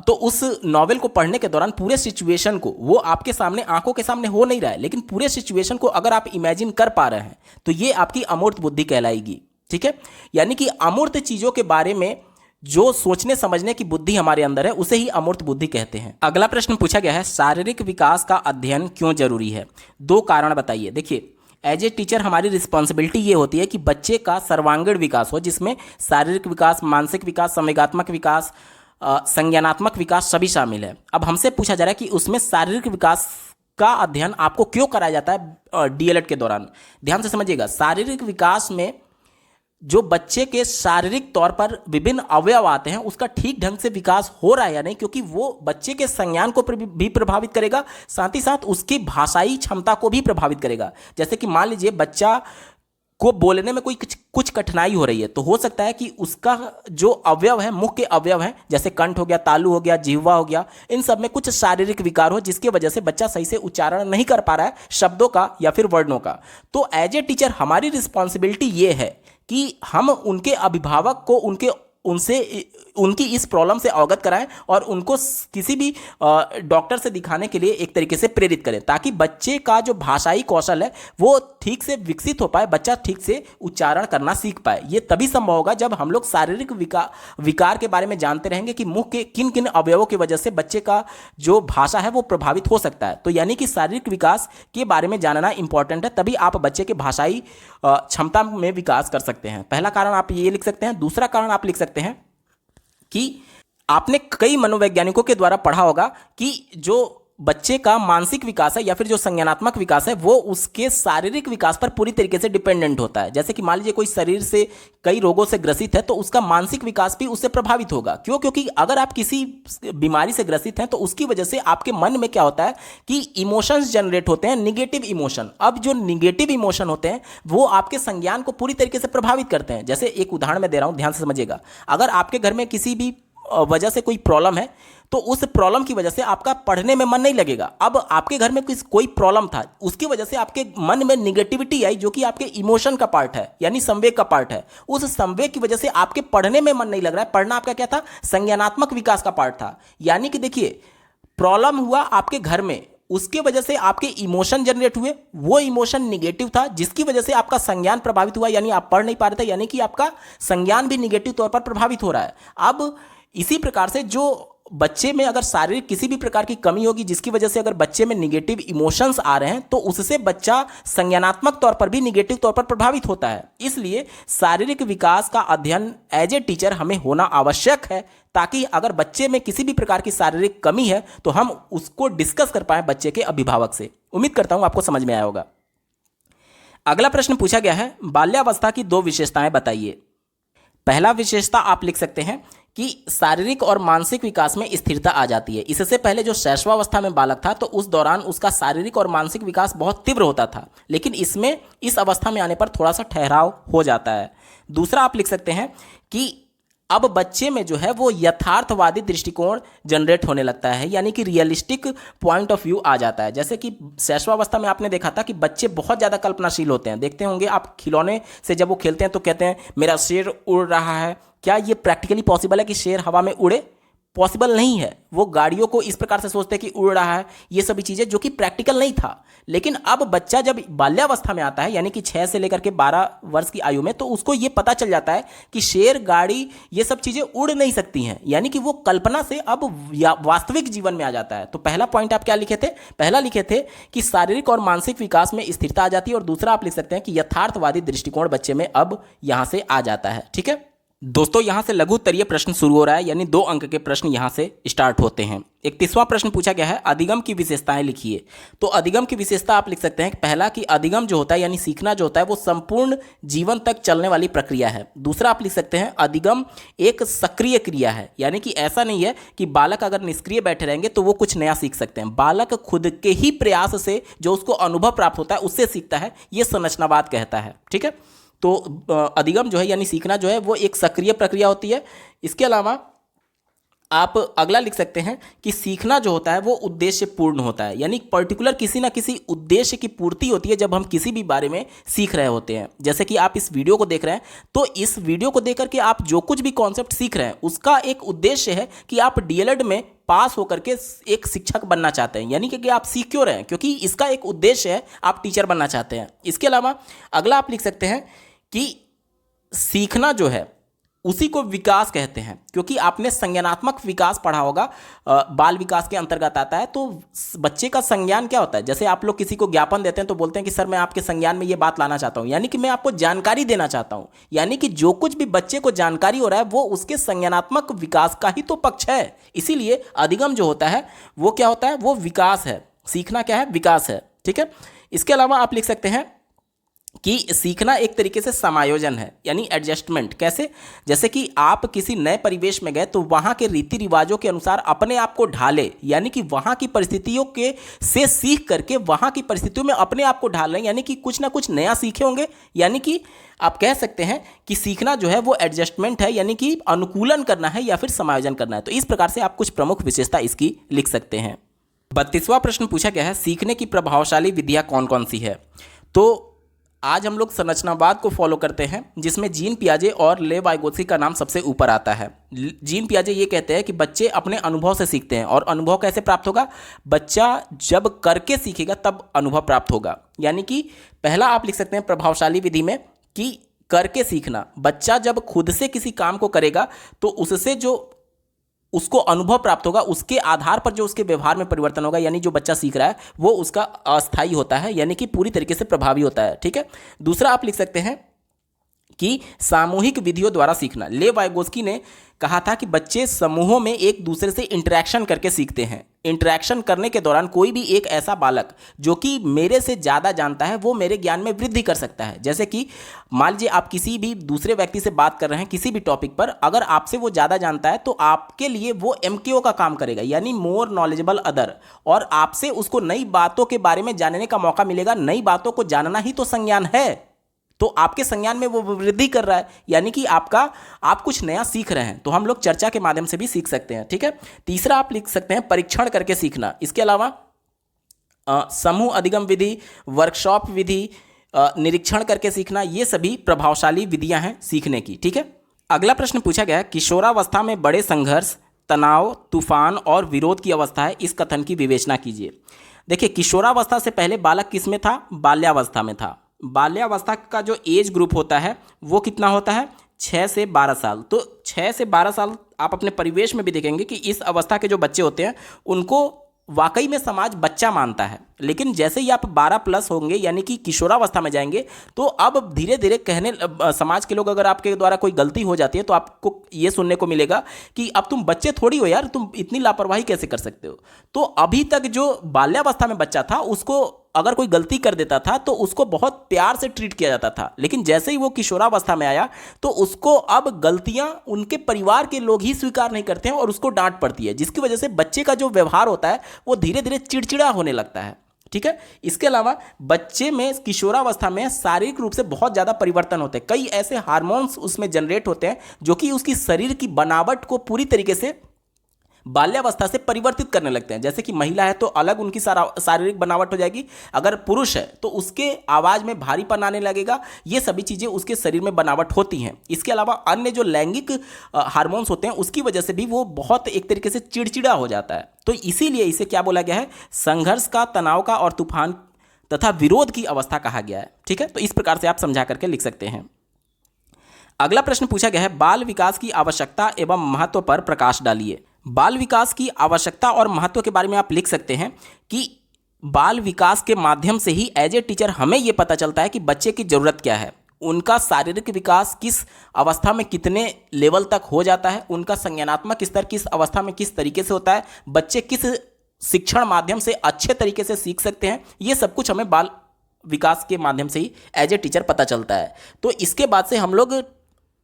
Speaker 1: तो उस नॉवेल को पढ़ने के दौरान पूरे सिचुएशन को, वो आपके सामने आंखों के सामने हो नहीं रहा है, लेकिन पूरे सिचुएशन को अगर आप इमेजिन कर पा रहे हैं तो ये आपकी अमूर्त बुद्धि कहलाएगी। ठीक है, यानी कि अमूर्त चीजों के बारे में जो सोचने समझने की बुद्धि हमारे अंदर है उसे ही अमूर्त बुद्धि कहते हैं। अगला प्रश्न पूछा गया है शारीरिक विकास का अध्ययन क्यों जरूरी है, 2 कारण बताइए। देखिए, एज ए टीचर हमारी रिस्पॉन्सिबिलिटी ये होती है कि बच्चे का सर्वांगीण विकास हो, जिसमें शारीरिक विकास, मानसिक विकास, संवेगात्मक विकास, संज्ञानात्मक विकास सभी शामिल है। अब हमसे पूछा जा रहा है कि उसमें शारीरिक विकास का अध्ययन आपको क्यों कराया जाता है डीएलएड के दौरान। ध्यान से समझिएगा, शारीरिक विकास में जो बच्चे के शारीरिक तौर पर विभिन्न अवयव आते हैं उसका ठीक ढंग से विकास हो रहा है या नहीं, क्योंकि वो बच्चे के संज्ञान को भी प्रभावित करेगा, साथ ही साथ उसकी भाषाई क्षमता को भी प्रभावित करेगा। जैसे कि मान लीजिए बच्चा को बोलने में कोई कुछ कठिनाई हो रही है, तो हो सकता है कि उसका जो अवयव है, मुख्य अवयव है, जैसे कंठ हो गया, तालु हो गया, जिह्वा हो गया, इन सब में कुछ शारीरिक विकार हो जिसकी वजह से बच्चा सही से उच्चारण नहीं कर पा रहा है शब्दों का या फिर वर्णों का। तो एज ए टीचर हमारी रिस्पॉन्सिबिलिटी ये है कि हम उनके अभिभावक को उनकी इस प्रॉब्लम से अवगत कराएं और उनको किसी भी डॉक्टर से दिखाने के लिए एक तरीके से प्रेरित करें, ताकि बच्चे का जो भाषाई कौशल है वो ठीक से विकसित हो पाए, बच्चा ठीक से उच्चारण करना सीख पाए। ये तभी संभव होगा जब हम लोग शारीरिक विकार के बारे में जानते रहेंगे कि मुख के किन किन अवयवों की वजह से बच्चे का जो भाषा है वो प्रभावित हो सकता है। तो यानी कि शारीरिक विकास के बारे में जानना इंपॉर्टेंट है, तभी आप बच्चे के भाषाई क्षमता में विकास कर सकते हैं। पहला कारण आप ये लिख सकते हैं। दूसरा कारण आप लिख सकते हैं कि आपने कई मनोवैज्ञानिकों के द्वारा पढ़ा होगा कि जो बच्चे का मानसिक विकास है या फिर जो संज्ञानात्मक विकास है वो उसके शारीरिक विकास पर पूरी तरीके से डिपेंडेंट होता है। जैसे कि मान लीजिए कोई शरीर से कई रोगों से ग्रसित है तो उसका मानसिक विकास भी उससे प्रभावित होगा। क्यों? क्योंकि अगर आप किसी बीमारी से ग्रसित हैं तो उसकी वजह से आपके मन में क्या होता है कि इमोशंस जनरेट होते हैं, निगेटिव इमोशन। अब जो निगेटिव इमोशन होते हैं वो आपके संज्ञान को पूरी तरीके से प्रभावित करते हैं। जैसे एक उदाहरण मैं दे रहा हूं, ध्यान से समझिएगा। अगर आपके घर में किसी भी वजह से कोई प्रॉब्लम है तो उस प्रॉब्लम की वजह से आपका पढ़ने में मन नहीं लगेगा। अब आपके घर में कोई प्रॉब्लम था, उसकी वजह से आपके मन में निगेटिविटी आई जो कि आपके इमोशन का पार्ट है, यानी संवेग का पार्ट है। उस संवेग की वजह से आपके पढ़ने में मन नहीं लग रहा है। पढ़ना आपका क्या था? संज्ञानात्मक विकास का पार्ट था। यानी कि देखिए, प्रॉब्लम हुआ आपके घर में, उसके वजह से आपके इमोशन जनरेट हुए, वो इमोशन निगेटिव था जिसकी वजह से आपका संज्ञान प्रभावित हुआ, यानी आप पढ़ नहीं पा रहे थे, यानी कि आपका संज्ञान भी निगेटिव तौर पर प्रभावित हो रहा है। अब इसी प्रकार से जो बच्चे में अगर शारीरिक किसी भी प्रकार की कमी होगी जिसकी वजह से अगर बच्चे में निगेटिव इमोशंस आ रहे हैं तो उससे बच्चा संज्ञानात्मक तौर पर भी निगेटिव तौर पर प्रभावित होता है। इसलिए शारीरिक विकास का अध्ययन एज ए टीचर हमें होना आवश्यक है, ताकि अगर बच्चे में किसी भी प्रकार की शारीरिक कमी है तो हम उसको डिस्कस कर पाए बच्चे के अभिभावक से। उम्मीद करता हूं आपको समझ में आया होगा। अगला प्रश्न पूछा गया है बाल्यावस्था की 2 विशेषताएं बताइए। पहला विशेषता आप लिख सकते हैं कि शारीरिक और मानसिक विकास में स्थिरता आ जाती है। इससे पहले जो शैशवावस्था में बालक था तो उस दौरान उसका शारीरिक और मानसिक विकास बहुत तीव्र होता था, लेकिन इस अवस्था में आने पर थोड़ा सा ठहराव हो जाता है। दूसरा आप लिख सकते हैं कि अब बच्चे में जो है वो यथार्थवादी दृष्टिकोण जनरेट होने लगता है, यानी कि रियलिस्टिक पॉइंट ऑफ व्यू आ जाता है। जैसे कि शैशवावस्था में आपने देखा था कि बच्चे बहुत ज़्यादा कल्पनाशील होते हैं। देखते होंगे आप खिलौने से जब वो खेलते हैं तो कहते हैं मेरा शेर उड़ रहा है। क्या ये प्रैक्टिकली पॉसिबल है कि शेर हवा में उड़े? पॉसिबल नहीं है। वो गाड़ियों को इस प्रकार से सोचते हैं कि उड़ रहा है, ये सभी चीज़ें, जो कि प्रैक्टिकल नहीं था। लेकिन अब बच्चा जब बाल्यावस्था में आता है, यानी कि 6 से लेकर के 12 वर्ष की आयु में, तो उसको ये पता चल जाता है कि शेर, गाड़ी, ये सब चीज़ें उड़ नहीं सकती हैं। यानी कि वो कल्पना से अब वास्तविक जीवन में आ जाता है। तो पहला पॉइंट आप क्या लिखे थे? पहला लिखे थे कि शारीरिक और मानसिक विकास में स्थिरता आ जाती है, और दूसरा आप लिख सकते हैं कि यथार्थवादी दृष्टिकोण बच्चे में अब यहाँ से आ जाता है। ठीक है दोस्तों, यहां से लघु उत्तरीय प्रश्न शुरू हो रहा है, यानी 2 अंक के प्रश्न यहां से स्टार्ट होते हैं। 31वां प्रश्न पूछा गया है, अधिगम की विशेषताएं लिखिए। तो अधिगम की विशेषता आप लिख सकते हैं कि पहला कि अधिगम जो होता है, यानी सीखना जो होता है, वो संपूर्ण जीवन तक चलने वाली प्रक्रिया है। दूसरा आप लिख सकते हैं अधिगम एक सक्रिय क्रिया है, यानी कि ऐसा नहीं है कि बालक अगर निष्क्रिय बैठे रहेंगे तो वो कुछ नया सीख सकते हैं। बालक खुद के ही प्रयास से जो उसको अनुभव प्राप्त होता है उससे सीखता है, ये संरचनावाद कहता है। ठीक है, तो अधिगम जो है यानी सीखना जो है वो एक सक्रिय प्रक्रिया होती है। इसके अलावा आप अगला लिख सकते हैं कि सीखना जो होता है वो उद्देश्य पूर्ण होता है, यानी पर्टिकुलर किसी ना किसी उद्देश्य की पूर्ति होती है जब हम किसी भी बारे में सीख रहे होते हैं। जैसे कि आप इस वीडियो को देख रहे हैं, तो इस वीडियो को देख करके आप जो कुछ भी कॉन्सेप्ट सीख रहे हैं उसका एक उद्देश्य है कि आप डीएलएड में पास होकर के एक शिक्षक बनना चाहते हैं। यानी कि आप सीख क्यों रहे हैं? क्योंकि इसका एक उद्देश्य है, आप टीचर बनना चाहते हैं। इसके अलावा अगला आप लिख सकते हैं कि सीखना जो है उसी को विकास कहते हैं, क्योंकि आपने संज्ञानात्मक विकास पढ़ा होगा, बाल विकास के अंतर्गत आता है। तो बच्चे का संज्ञान क्या होता है? जैसे आप लोग किसी को ज्ञापन देते हैं तो बोलते हैं कि सर मैं आपके संज्ञान में ये बात लाना चाहता हूं, यानी कि मैं आपको जानकारी देना चाहता हूं। यानी कि जो कुछ भी बच्चे को जानकारी हो रहा है वो उसके संज्ञानात्मक विकास का ही तो पक्ष है। इसीलिए अधिगम जो होता है वो क्या होता है? वो विकास है। सीखना क्या है? विकास है। ठीक है, इसके अलावा आप लिख सकते हैं कि सीखना एक तरीके से समायोजन है, यानी एडजस्टमेंट। कैसे? जैसे कि आप किसी नए परिवेश में गए तो वहाँ के रीति रिवाजों के अनुसार अपने आप को ढाले, यानी कि वहाँ की परिस्थितियों के से सीख करके वहाँ की परिस्थितियों में अपने आप को ढाल रहे हैं, यानी कि कुछ ना कुछ नया सीखे होंगे। यानी कि आप कह सकते हैं कि सीखना जो है वो एडजस्टमेंट है, यानी कि अनुकूलन करना है या फिर समायोजन करना है। तो इस प्रकार से आप कुछ प्रमुख विशेषता इसकी लिख सकते हैं। 32वां प्रश्न पूछा गया है, सीखने की प्रभावशाली विधियाँ कौन कौन सी है? तो आज हम लोग संरचनावाद को फॉलो करते हैं, जिसमें जीन पियाजे और ले वाइगोत्स्की का नाम सबसे ऊपर आता है। जीन पियाजे ये कहते हैं कि बच्चे अपने अनुभव से सीखते हैं, और अनुभव कैसे प्राप्त होगा? बच्चा जब करके सीखेगा तब अनुभव प्राप्त होगा। यानी कि पहला आप लिख सकते हैं प्रभावशाली विधि में कि करके सीखना। बच्चा जब खुद से किसी काम को करेगा तो उससे जो उसको अनुभव प्राप्त होगा, उसके आधार पर जो उसके व्यवहार में परिवर्तन होगा, यानी जो बच्चा सीख रहा है वो उसका अस्थायी होता है, यानी कि पूरी तरीके से प्रभावी होता है। ठीक है, दूसरा आप लिख सकते हैं कि सामूहिक विधियों द्वारा सीखना। ले वाइगोत्स्की ने कहा था कि बच्चे समूहों में एक दूसरे से इंटरेक्शन करके सीखते हैं। इंटरेक्शन करने के दौरान कोई भी एक ऐसा बालक जो कि मेरे से ज़्यादा जानता है वो मेरे ज्ञान में वृद्धि कर सकता है। जैसे कि मान लीजिए आप किसी भी दूसरे व्यक्ति से बात कर रहे हैं किसी भी टॉपिक पर, अगर आपसे वो ज़्यादा जानता है तो आपके लिए वो MKO का काम करेगा, यानी मोर नॉलेजेबल अदर, और आपसे उसको नई बातों के बारे में जानने का मौका मिलेगा। नई बातों को जानना ही तो संज्ञान है। तो आपके संज्ञान में वो वृद्धि कर रहा है, यानी कि आप कुछ नया सीख रहे हैं। तो हम लोग चर्चा के माध्यम से भी सीख सकते हैं। ठीक है, तीसरा आप लिख सकते हैं परीक्षण करके सीखना। इसके अलावा समूह अधिगम विधि, वर्कशॉप विधि, निरीक्षण करके सीखना, ये सभी प्रभावशाली विधियां हैं सीखने की। ठीक है, अगला प्रश्न पूछा गया है, किशोरावस्था में बड़े संघर्ष, तनाव, तूफान और विरोध की अवस्था है, इस कथन की विवेचना कीजिए। देखिए, किशोरावस्था से पहले बालक किस में था? बाल्यावस्था में था। बाल्यावस्था का जो एज ग्रुप होता है वो कितना होता है? 6 से 12 साल। तो 6 से 12 साल आप अपने परिवेश में भी देखेंगे कि इस अवस्था के जो बच्चे होते हैं उनको वाकई में समाज बच्चा मानता है। लेकिन जैसे ही आप 12+ होंगे, यानी कि किशोरावस्था में जाएंगे, तो अब धीरे धीरे समाज के लोग, अगर आपके द्वारा कोई गलती हो जाती है तो आपको ये सुनने को मिलेगा कि अब तुम बच्चे थोड़ी हो यार, तुम इतनी लापरवाही कैसे कर सकते हो। तो अभी तक जो बाल्यावस्था में बच्चा था उसको अगर कोई गलती कर देता था तो उसको बहुत प्यार से ट्रीट किया जाता था। लेकिन जैसे ही वो किशोरावस्था में आया तो उसको अब गलतियां उनके परिवार के लोग ही स्वीकार नहीं करते हैं और उसको डांट पड़ती है, जिसकी वजह से बच्चे का जो व्यवहार होता है वो धीरे धीरे चिड़चिड़ा होने लगता है। ठीक है। इसके अलावा बच्चे में किशोरावस्था में शारीरिक रूप से बहुत ज़्यादा परिवर्तन होते हैं, कई ऐसे हार्मोन्स उसमें जनरेट होते हैं जो कि उसकी शरीर की बनावट को पूरी तरीके से बाल्यावस्था से परिवर्तित करने लगते हैं। जैसे कि महिला है तो अलग उनकी शारीरिक बनावट हो जाएगी, अगर पुरुष है तो उसके आवाज़ में भारीपन आने लगेगा, ये सभी चीज़ें उसके शरीर में बनावट होती हैं। इसके अलावा अन्य जो लैंगिक हार्मोन्स होते हैं उसकी वजह से भी वो बहुत एक तरीके से चिड़चिड़ा हो जाता है। तो इसीलिए इसे क्या बोला गया है, संघर्ष का, तनाव का और तूफान तथा विरोध की अवस्था कहा गया है। ठीक है, तो इस प्रकार से आप समझा करके लिख सकते हैं। अगला प्रश्न पूछा गया है, बाल विकास की आवश्यकता एवं महत्व पर प्रकाश डालिए। बाल विकास की आवश्यकता और महत्व के बारे में आप लिख सकते हैं कि बाल विकास के माध्यम से ही एज ए टीचर हमें यह पता चलता है कि बच्चे की ज़रूरत क्या है, उनका शारीरिक विकास किस अवस्था में कितने लेवल तक हो जाता है, उनका संज्ञानात्मक स्तर किस अवस्था में किस तरीके से होता है, बच्चे किस शिक्षण माध्यम से अच्छे तरीके से सीख सकते हैं, ये सब कुछ हमें बाल विकास के माध्यम से ही एज ए टीचर पता चलता है। तो इसके बाद से हम लोग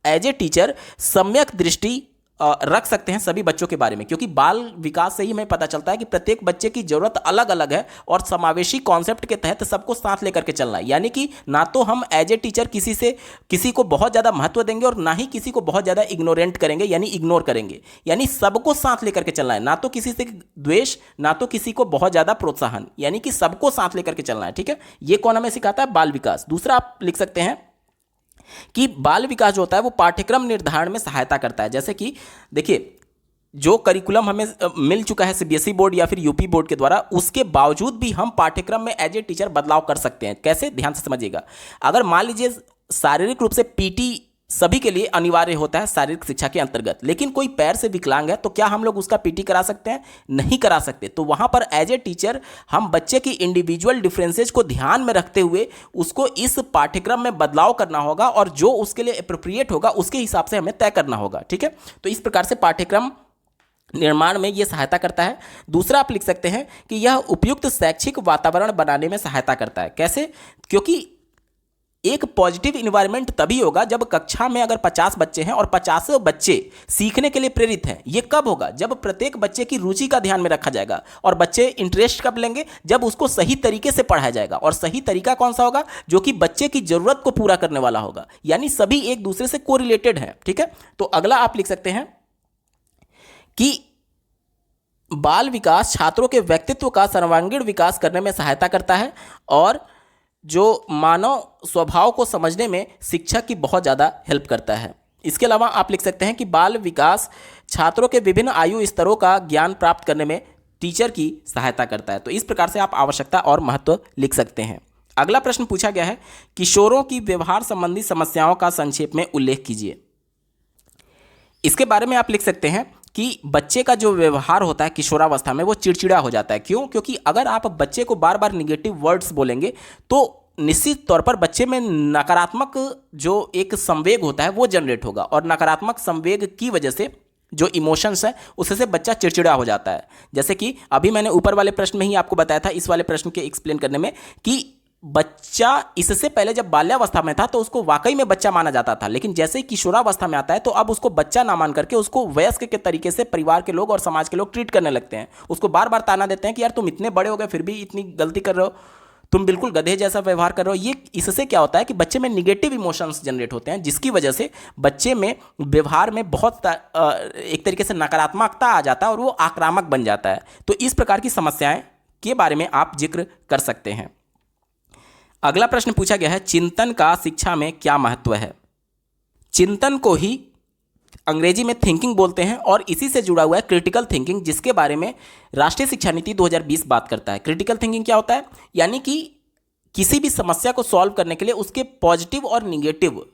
Speaker 1: एज ए टीचर सम्यक दृष्टि रख सकते हैं सभी बच्चों के बारे में, क्योंकि बाल विकास से ही हमें पता चलता है कि प्रत्येक बच्चे की ज़रूरत अलग अलग है और समावेशी कॉन्सेप्ट के तहत सबको साथ लेकर के चलना है। यानी कि ना तो हम एज ए टीचर किसी को बहुत ज़्यादा महत्व देंगे और ना ही किसी को बहुत ज़्यादा इग्नोरेंट करेंगे, यानी इग्नोर करेंगे। यानी सबको साथ लेकर के चलना है, ना तो किसी से द्वेष, ना तो किसी को बहुत ज़्यादा प्रोत्साहन, यानी कि सबको साथ लेकर के चलना है। ठीक है, ये कौन हमें सिखाता है, बाल विकास। दूसरा आप लिख सकते हैं कि बाल विकास जो होता है वो पाठ्यक्रम निर्धारण में सहायता करता है। जैसे कि देखिए, जो करिकुलम हमें मिल चुका है सीबीएसई बोर्ड या फिर यूपी बोर्ड के द्वारा, उसके बावजूद भी हम पाठ्यक्रम में एज ए टीचर बदलाव कर सकते हैं। कैसे, ध्यान से समझिएगा। अगर मान लीजिए शारीरिक रूप से पीटी सभी के लिए अनिवार्य होता है शारीरिक शिक्षा के अंतर्गत, लेकिन कोई पैर से विकलांग है तो क्या हम लोग उसका पीटी करा सकते हैं? नहीं करा सकते। तो वहां पर एज ए टीचर हम बच्चे की इंडिविजुअल डिफरेंसेस को ध्यान में रखते हुए उसको इस पाठ्यक्रम में बदलाव करना होगा और जो उसके लिए अप्रोप्रिएट होगा उसके हिसाब से हमें तय करना होगा। ठीक है, तो इस प्रकार से पाठ्यक्रम निर्माण में यह सहायता करता है। दूसरा आप लिख सकते हैं कि यह उपयुक्त शैक्षिक वातावरण बनाने में सहायता करता है। कैसे? क्योंकि एक पॉजिटिव इन्वायरमेंट तभी होगा जब कक्षा में अगर 50 बच्चे हैं और 50 बच्चे सीखने के लिए प्रेरित हैं। ये कब होगा? जब प्रत्येक बच्चे की रुचि का ध्यान में रखा जाएगा। और बच्चे इंटरेस्ट कब लेंगे? जब उसको सही तरीके से पढ़ाया जाएगा। और सही तरीका कौन सा होगा? जो कि बच्चे की जरूरत को पूरा करने वाला होगा। यानी सभी एक दूसरे से कोरिलेटेड है। ठीक है, तो अगला आप लिख सकते हैं कि बाल विकास छात्रों के व्यक्तित्व का सर्वांगीण विकास करने में सहायता करता है और जो मानव स्वभाव को समझने में शिक्षक की बहुत ज़्यादा हेल्प करता है। इसके अलावा आप लिख सकते हैं कि बाल विकास छात्रों के विभिन्न आयु स्तरों का ज्ञान प्राप्त करने में टीचर की सहायता करता है। तो इस प्रकार से आप आवश्यकता और महत्व लिख सकते हैं। अगला प्रश्न पूछा गया है, किशोरों की व्यवहार संबंधी समस्याओं का संक्षेप में उल्लेख कीजिए। इसके बारे में आप लिख सकते हैं कि बच्चे का जो व्यवहार होता है किशोरावस्था में वो चिड़चिड़ा हो जाता है। क्यों? क्योंकि अगर आप बच्चे को बार बार निगेटिव वर्ड्स बोलेंगे तो निश्चित तौर पर बच्चे में नकारात्मक जो एक संवेग होता है वो जनरेट होगा और नकारात्मक संवेग की वजह से जो इमोशंस है उससे बच्चा चिड़चिड़ा हो जाता है। जैसे कि अभी मैंने ऊपर वाले प्रश्न में ही आपको बताया था, इस वाले प्रश्न के एक्सप्लेन करने में, कि बच्चा इससे पहले जब बाल्यावस्था में था तो उसको वाकई में बच्चा माना जाता था, लेकिन जैसे ही किशोरावस्था में आता है तो अब उसको बच्चा ना मान करके उसको वयस्क के तरीके से परिवार के लोग और समाज के लोग ट्रीट करने लगते हैं। उसको बार बार ताना देते हैं कि यार तुम इतने बड़े हो गए फिर भी इतनी गलती कर रहे हो, तुम बिल्कुल गधे जैसा व्यवहार कर रहे हो। ये इससे क्या होता है कि बच्चे में निगेटिव इमोशंस जनरेट होते हैं, जिसकी वजह से बच्चे में व्यवहार में बहुत एक तरीके से नकारात्मकता आ जाता है और वो आक्रामक बन जाता है। तो इस प्रकार की समस्याएं के बारे में आप जिक्र कर सकते हैं। अगला प्रश्न पूछा गया है, चिंतन का शिक्षा में क्या महत्व है? चिंतन को ही अंग्रेजी में थिंकिंग बोलते हैं और इसी से जुड़ा हुआ है क्रिटिकल थिंकिंग, जिसके बारे में राष्ट्रीय शिक्षा नीति 2020 बात करता है। क्रिटिकल थिंकिंग क्या होता है? यानी कि किसी भी समस्या को सॉल्व करने के लिए उसके पॉजिटिव और निगेटिव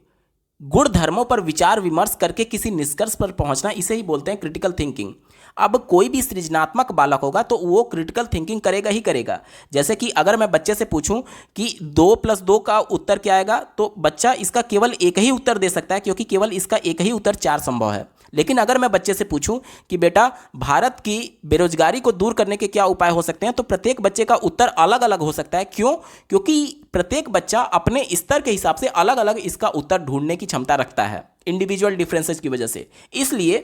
Speaker 1: गुण धर्मों पर विचार विमर्श करके किसी निष्कर्ष पर पहुंचना, इसे ही बोलते हैं क्रिटिकल थिंकिंग। अब कोई भी सृजनात्मक बालक होगा तो वो क्रिटिकल थिंकिंग करेगा ही करेगा। जैसे कि अगर मैं बच्चे से पूछूं कि 2+2 का उत्तर क्या आएगा, तो बच्चा इसका केवल एक ही उत्तर दे सकता है, क्योंकि केवल इसका एक ही उत्तर 4 संभव है। लेकिन अगर मैं बच्चे से पूछूं कि बेटा भारत की बेरोजगारी को दूर करने के क्या उपाय हो सकते हैं, तो प्रत्येक बच्चे का उत्तर अलग अलग हो सकता है। क्यों? क्योंकि प्रत्येक बच्चा अपने स्तर के हिसाब से अलग अलग इसका उत्तर ढूंढने की क्षमता रखता है, इंडिविजुअल डिफरेंसेस की वजह से। इसलिए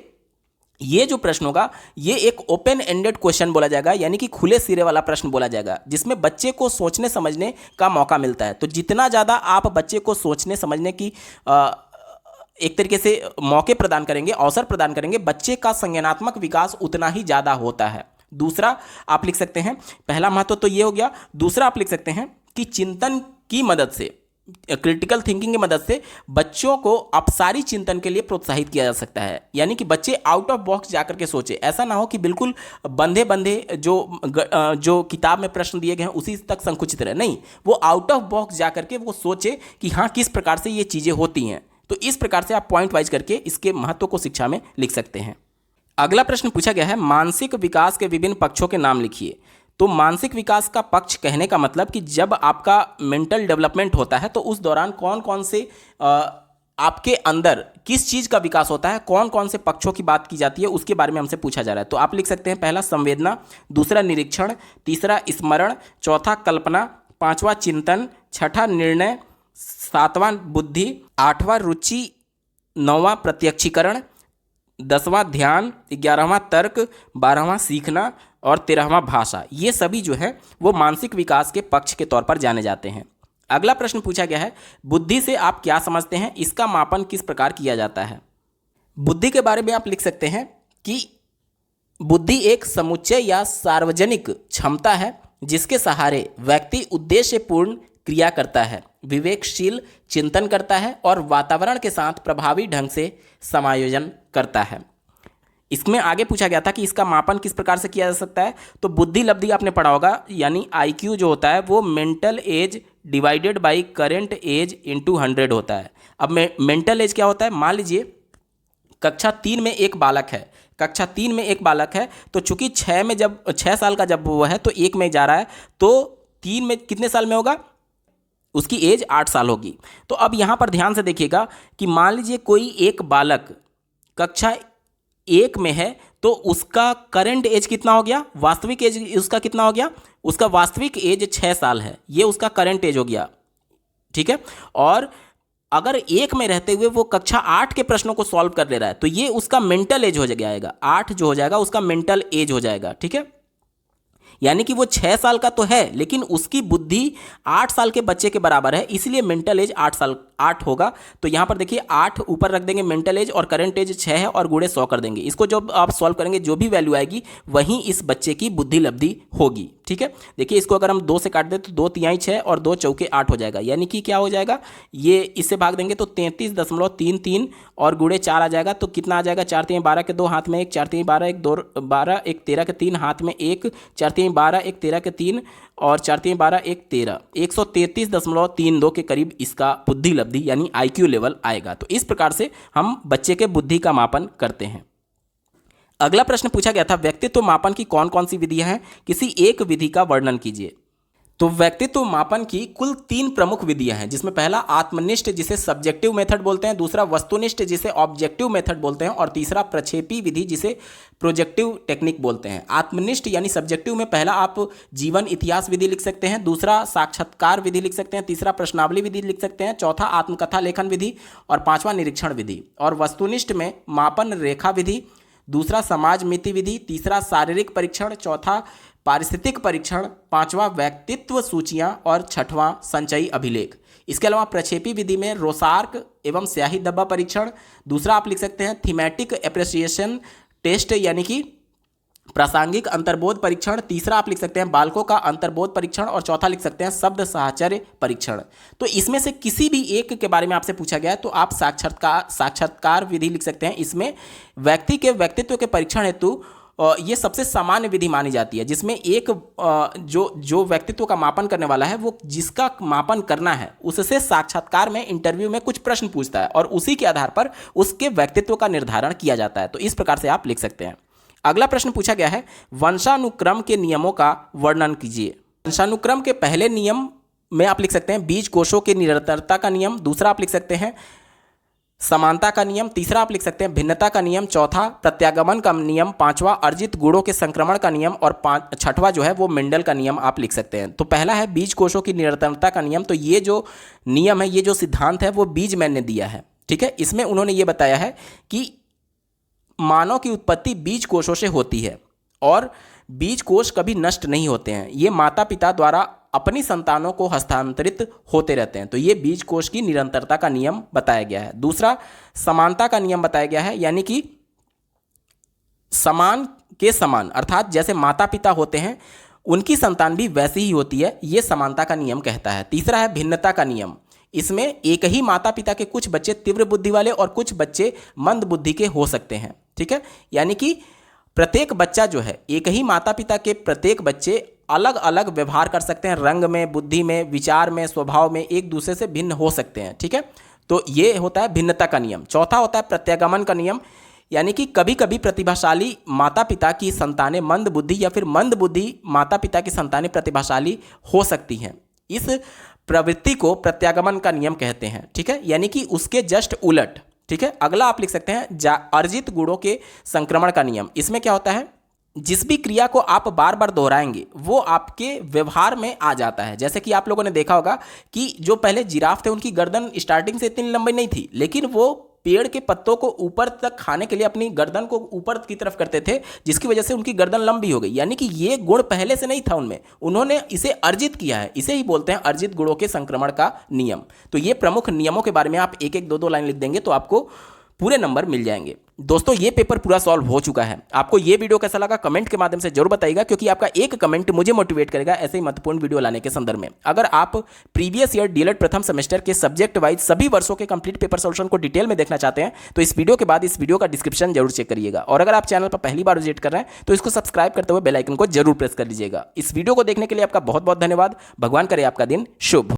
Speaker 1: ये जो प्रश्न होगा ये एक ओपन एंडेड क्वेश्चन बोला जाएगा, यानी कि खुले सिरे वाला प्रश्न बोला जाएगा, जिसमें बच्चे को सोचने समझने का मौका मिलता है। तो जितना ज़्यादा आप बच्चे को सोचने समझने की एक तरीके से मौके प्रदान करेंगे, अवसर प्रदान करेंगे, बच्चे का संज्ञानात्मक विकास उतना ही ज़्यादा होता है। दूसरा आप लिख सकते हैं, पहला महत्व तो ये हो गया। दूसरा आप लिख सकते हैं कि चिंतन की मदद से, क्रिटिकल थिंकिंग की मदद से बच्चों को अपसारी चिंतन के लिए प्रोत्साहित किया जा सकता है, यानी कि बच्चे आउट ऑफ बॉक्स जाकर के सोचे। ऐसा ना हो कि बिल्कुल बंधे बंधे जो किताब में प्रश्न दिए गए हैं उसी तक संकुचित रहे, नहीं, वो आउट ऑफ बॉक्स जाकर के वो सोचे कि हाँ किस प्रकार से ये चीज़ें होती हैं। तो इस प्रकार से आप पॉइंट वाइज करके इसके महत्व को शिक्षा में लिख सकते हैं। अगला प्रश्न पूछा गया है, मानसिक विकास के विभिन्न पक्षों के नाम लिखिए। तो मानसिक विकास का पक्ष कहने का मतलब कि जब आपका मेंटल डेवलपमेंट होता है तो उस दौरान कौन कौन से आपके अंदर किस चीज़ का विकास होता है, कौन कौन से पक्षों की बात की जाती है, उसके बारे में हमसे पूछा जा रहा है। तो आप लिख सकते हैं, पहला संवेदना, दूसरा निरीक्षण, तीसरा स्मरण, चौथा कल्पना, पांचवा चिंतन, छठा निर्णय, सातवां बुद्धि, आठवां रुचि, नौवां प्रत्यक्षीकरण, 10वां ध्यान, 11वां तर्क, 12वां सीखना और 13वां भाषा। ये सभी जो है वो मानसिक विकास के पक्ष के तौर पर जाने जाते हैं। अगला प्रश्न पूछा गया है, बुद्धि से आप क्या समझते हैं, इसका मापन किस प्रकार किया जाता है। बुद्धि के बारे में आप लिख सकते हैं कि बुद्धि एक समुच्चय या सार्वजनिक क्षमता है जिसके सहारे व्यक्ति उद्देश्यपूर्ण क्रिया करता है, विवेकशील चिंतन करता है और वातावरण के साथ प्रभावी ढंग से समायोजन करता है। इसमें आगे पूछा गया था कि इसका मापन किस प्रकार से किया जा सकता है। तो बुद्धि लब्धि आपने पढ़ा होगा, यानी आईक्यू जो होता है वो mental age divided by current age into 100 होता है। अब मेंटल एज क्या होता है, मान लीजिए कक्षा 3 में एक बालक है, कक्षा 3 में एक बालक है, तो चूंकि 6 साल का जब वो है तो 1 में जा रहा है, तो 3 में कितने साल में होगा, उसकी एज 8 साल होगी। तो अब यहाँ पर ध्यान से देखिएगा कि मान लीजिए कोई एक बालक कक्षा 1 में है, तो उसका करंट एज कितना हो गया, वास्तविक एज उसका कितना हो गया, उसका वास्तविक एज 6 साल है, ये उसका करंट एज हो गया, ठीक है। और अगर 1 में रहते हुए वो कक्षा 8 के प्रश्नों को सॉल्व कर ले रहा है तो ये उसका मेंटल एज हो जाएगा, 8 जो हो जाएगा उसका मेंटल एज हो जाएगा, ठीक है। यानी कि वो 6 साल का तो है लेकिन उसकी बुद्धि 8 साल के बच्चे के बराबर है, इसलिए मेंटल एज 8 होगा। तो यहाँ पर देखिए 8 ऊपर रख देंगे मेंटल एज और करंट एज 6 है और गुणे 100 कर देंगे। इसको जब आप सॉल्व करेंगे जो भी वैल्यू आएगी वहीं इस बच्चे की बुद्धि लब्धि होगी, ठीक है। देखिए इसको अगर हम 2 से काट दें तो 2 तिहाई 6 और 2 चौके 8 हो जाएगा, यानी कि क्या हो जाएगा, ये इससे भाग देंगे तो 33.33 और गुणे 4 आ जाएगा। तो कितना आ जाएगा, 4 तिहाई 12 के 2 हाथ में 1, 4 तिहाई 12 1 2 12 1 13 के 3 हाथ में 1, 4 तिहाई 12 1 13 के 3 और 4 तिहाई 12 1 13, 133.32 के करीब इसका बुद्धि लब्धि यानी आईक्यू लेवल आएगा। तो इस प्रकार से हम बच्चे के बुद्धि का मापन करते हैं। अगला प्रश्न पूछा गया था, व्यक्तित्व मापन की कौन कौन सी विधियां हैं, किसी एक विधि का वर्णन कीजिए। तो व्यक्तित्व मापन की कुल 3 प्रमुख विधियां हैं, जिसमें पहला आत्मनिष्ठ जिसे सब्जेक्टिव मेथड बोलते हैं, दूसरा वस्तुनिष्ठ जिसे ऑब्जेक्टिव मेथड बोलते हैं और तीसरा प्रक्षेपी विधि जिसे प्रोजेक्टिव टेक्निक बोलते हैं। आत्मनिष्ठ यानी सब्जेक्टिव में पहला आप जीवन इतिहास विधि लिख सकते हैं, दूसरा साक्षात्कार विधि लिख सकते हैं, तीसरा प्रश्नावली विधि लिख सकते हैं, चौथा आत्मकथा लेखन विधि और 5वां निरीक्षण विधि। और वस्तुनिष्ठ में मापन रेखा विधि, दूसरा समाज मिति विधि, तीसरा शारीरिक परीक्षण, चौथा पारिस्थितिक परीक्षण, 5वां व्यक्तित्व सूचियां और 6वां संचयी अभिलेख। इसके अलावा प्रक्षेपी विधि में रोसार्क एवं स्याही धब्बा परीक्षण, दूसरा आप लिख सकते हैं थीमेटिक एप्रिसिएशन टेस्ट यानी कि प्रासंगिक अंतर्बोध परीक्षण, तीसरा आप लिख सकते हैं बालकों का अंतर्बोध परीक्षण और चौथा लिख सकते हैं शब्द साहचर्य परीक्षण। तो इसमें से किसी भी एक के बारे में आपसे पूछा गया तो आप साक्षात्कार विधि लिख सकते हैं। इसमें व्यक्ति के व्यक्तित्व के परीक्षण हेतु ये सबसे सामान्य विधि मानी जाती है, जिसमें एक जो व्यक्तित्व का मापन करने वाला है वो जिसका मापन करना है उससे साक्षात्कार में इंटरव्यू में कुछ प्रश्न पूछता है और उसी के आधार पर उसके व्यक्तित्व का निर्धारण किया जाता है। तो इस प्रकार से आप लिख सकते हैं। अगला प्रश्न पूछा गया है, वंशानुक्रम के नियमों का वर्णन कीजिए। वंशानुक्रम के पहले नियम में आप लिख सकते हैं बीज कोशों की निरंतरता का नियम, दूसरा आप लिख सकते हैं समानता का नियम, तीसरा आप लिख सकते हैं भिन्नता का नियम, चौथा प्रत्यागमन का नियम, 5वां अर्जित गुणों के संक्रमण का नियम और 6वां जो है वो मेंडल का नियम आप लिख सकते हैं। तो पहला है बीज कोशों की निरंतरता का नियम। तो ये जो नियम है, ये जो सिद्धांत है वो बीजमैन ने दिया है, ठीक है। इसमें उन्होंने ये बताया है कि मानव की उत्पत्ति बीज कोशों से होती है और बीज कोश कभी नष्ट नहीं होते हैं। ये माता पिता द्वारा अपनी संतानों को हस्तांतरित होते रहते हैं। तो ये बीज कोश की निरंतरता का नियम बताया गया है। दूसरा, समानता का नियम बताया गया है, यानी कि समान के समान, अर्थात जैसे माता पिता होते हैं उनकी संतान भी वैसी ही होती है, ये समानता का नियम कहता है। तीसरा है भिन्नता का नियम। इसमें एक ही माता पिता के कुछ बच्चे तीव्र बुद्धि वाले और कुछ बच्चे मंद बुद्धि के हो सकते हैं। ठीक है, यानी कि प्रत्येक बच्चा जो है, एक ही माता पिता के प्रत्येक बच्चे अलग अलग व्यवहार कर सकते हैं, रंग में, बुद्धि में, विचार में, स्वभाव में एक दूसरे से भिन्न हो सकते हैं। ठीक है, तो ये होता है भिन्नता का नियम। चौथा होता है प्रत्यागमन का नियम, यानी कि कभी कभी प्रतिभाशाली माता पिता की संतानें मंद बुद्धि या फिर मंद बुद्धि माता पिता की संतानें प्रतिभाशाली हो सकती हैं। इस प्रवृत्ति को प्रत्यागमन का नियम कहते हैं। ठीक है, यानी कि उसके जस्ट उलट। ठीक है, अगला आप लिख सकते हैं अर्जित गुणों के संक्रमण का नियम। इसमें क्या होता है, जिस भी क्रिया को आप बार बार दोहराएंगे वो आपके व्यवहार में आ जाता है। जैसे कि आप लोगों ने देखा होगा कि जो पहले जिराफ थे उनकी गर्दन स्टार्टिंग से इतनी लंबी नहीं थी, लेकिन वो पेड़ के पत्तों को ऊपर तक खाने के लिए अपनी गर्दन को ऊपर की तरफ करते थे, जिसकी वजह से उनकी गर्दन लंबी हो गई। यानी कि ये गुण पहले से नहीं था उनमें, उन्होंने इसे अर्जित किया है। इसे ही बोलते हैं अर्जित गुणों के संक्रमण का नियम। तो ये प्रमुख नियमों के बारे में आप एक एक दो दो लाइन लिख देंगे तो आपको पूरे नंबर मिल जाएंगे। दोस्तों, ये पेपर पूरा सॉल्व हो चुका है। आपको ये वीडियो कैसा लगा कमेंट के माध्यम से जरूर बताइएगा, क्योंकि आपका एक कमेंट मुझे मोटिवेट करेगा ऐसे ही महत्वपूर्ण वीडियो लाने के संदर्भ में। अगर आप प्रीवियस ईयर डीएलएड प्रथम सेमेस्टर के सब्जेक्ट वाइज सभी वर्षों के कंप्लीट पेपर सॉल्यूशन को डिटेल में देखना चाहते हैं तो इस वीडियो के बाद इस वीडियो का डिस्क्रिप्शन जरूर चेक करिएगा। और अगर आप चैनल पर पहली बार विजिट कर रहे हैं तो इसको सब्सक्राइब करते हुए बेल आइकन को जरूर प्रेस कर लीजिएगा। इस वीडियो को देखने के लिए आपका बहुत बहुत धन्यवाद। भगवान करे आपका दिन शुभ।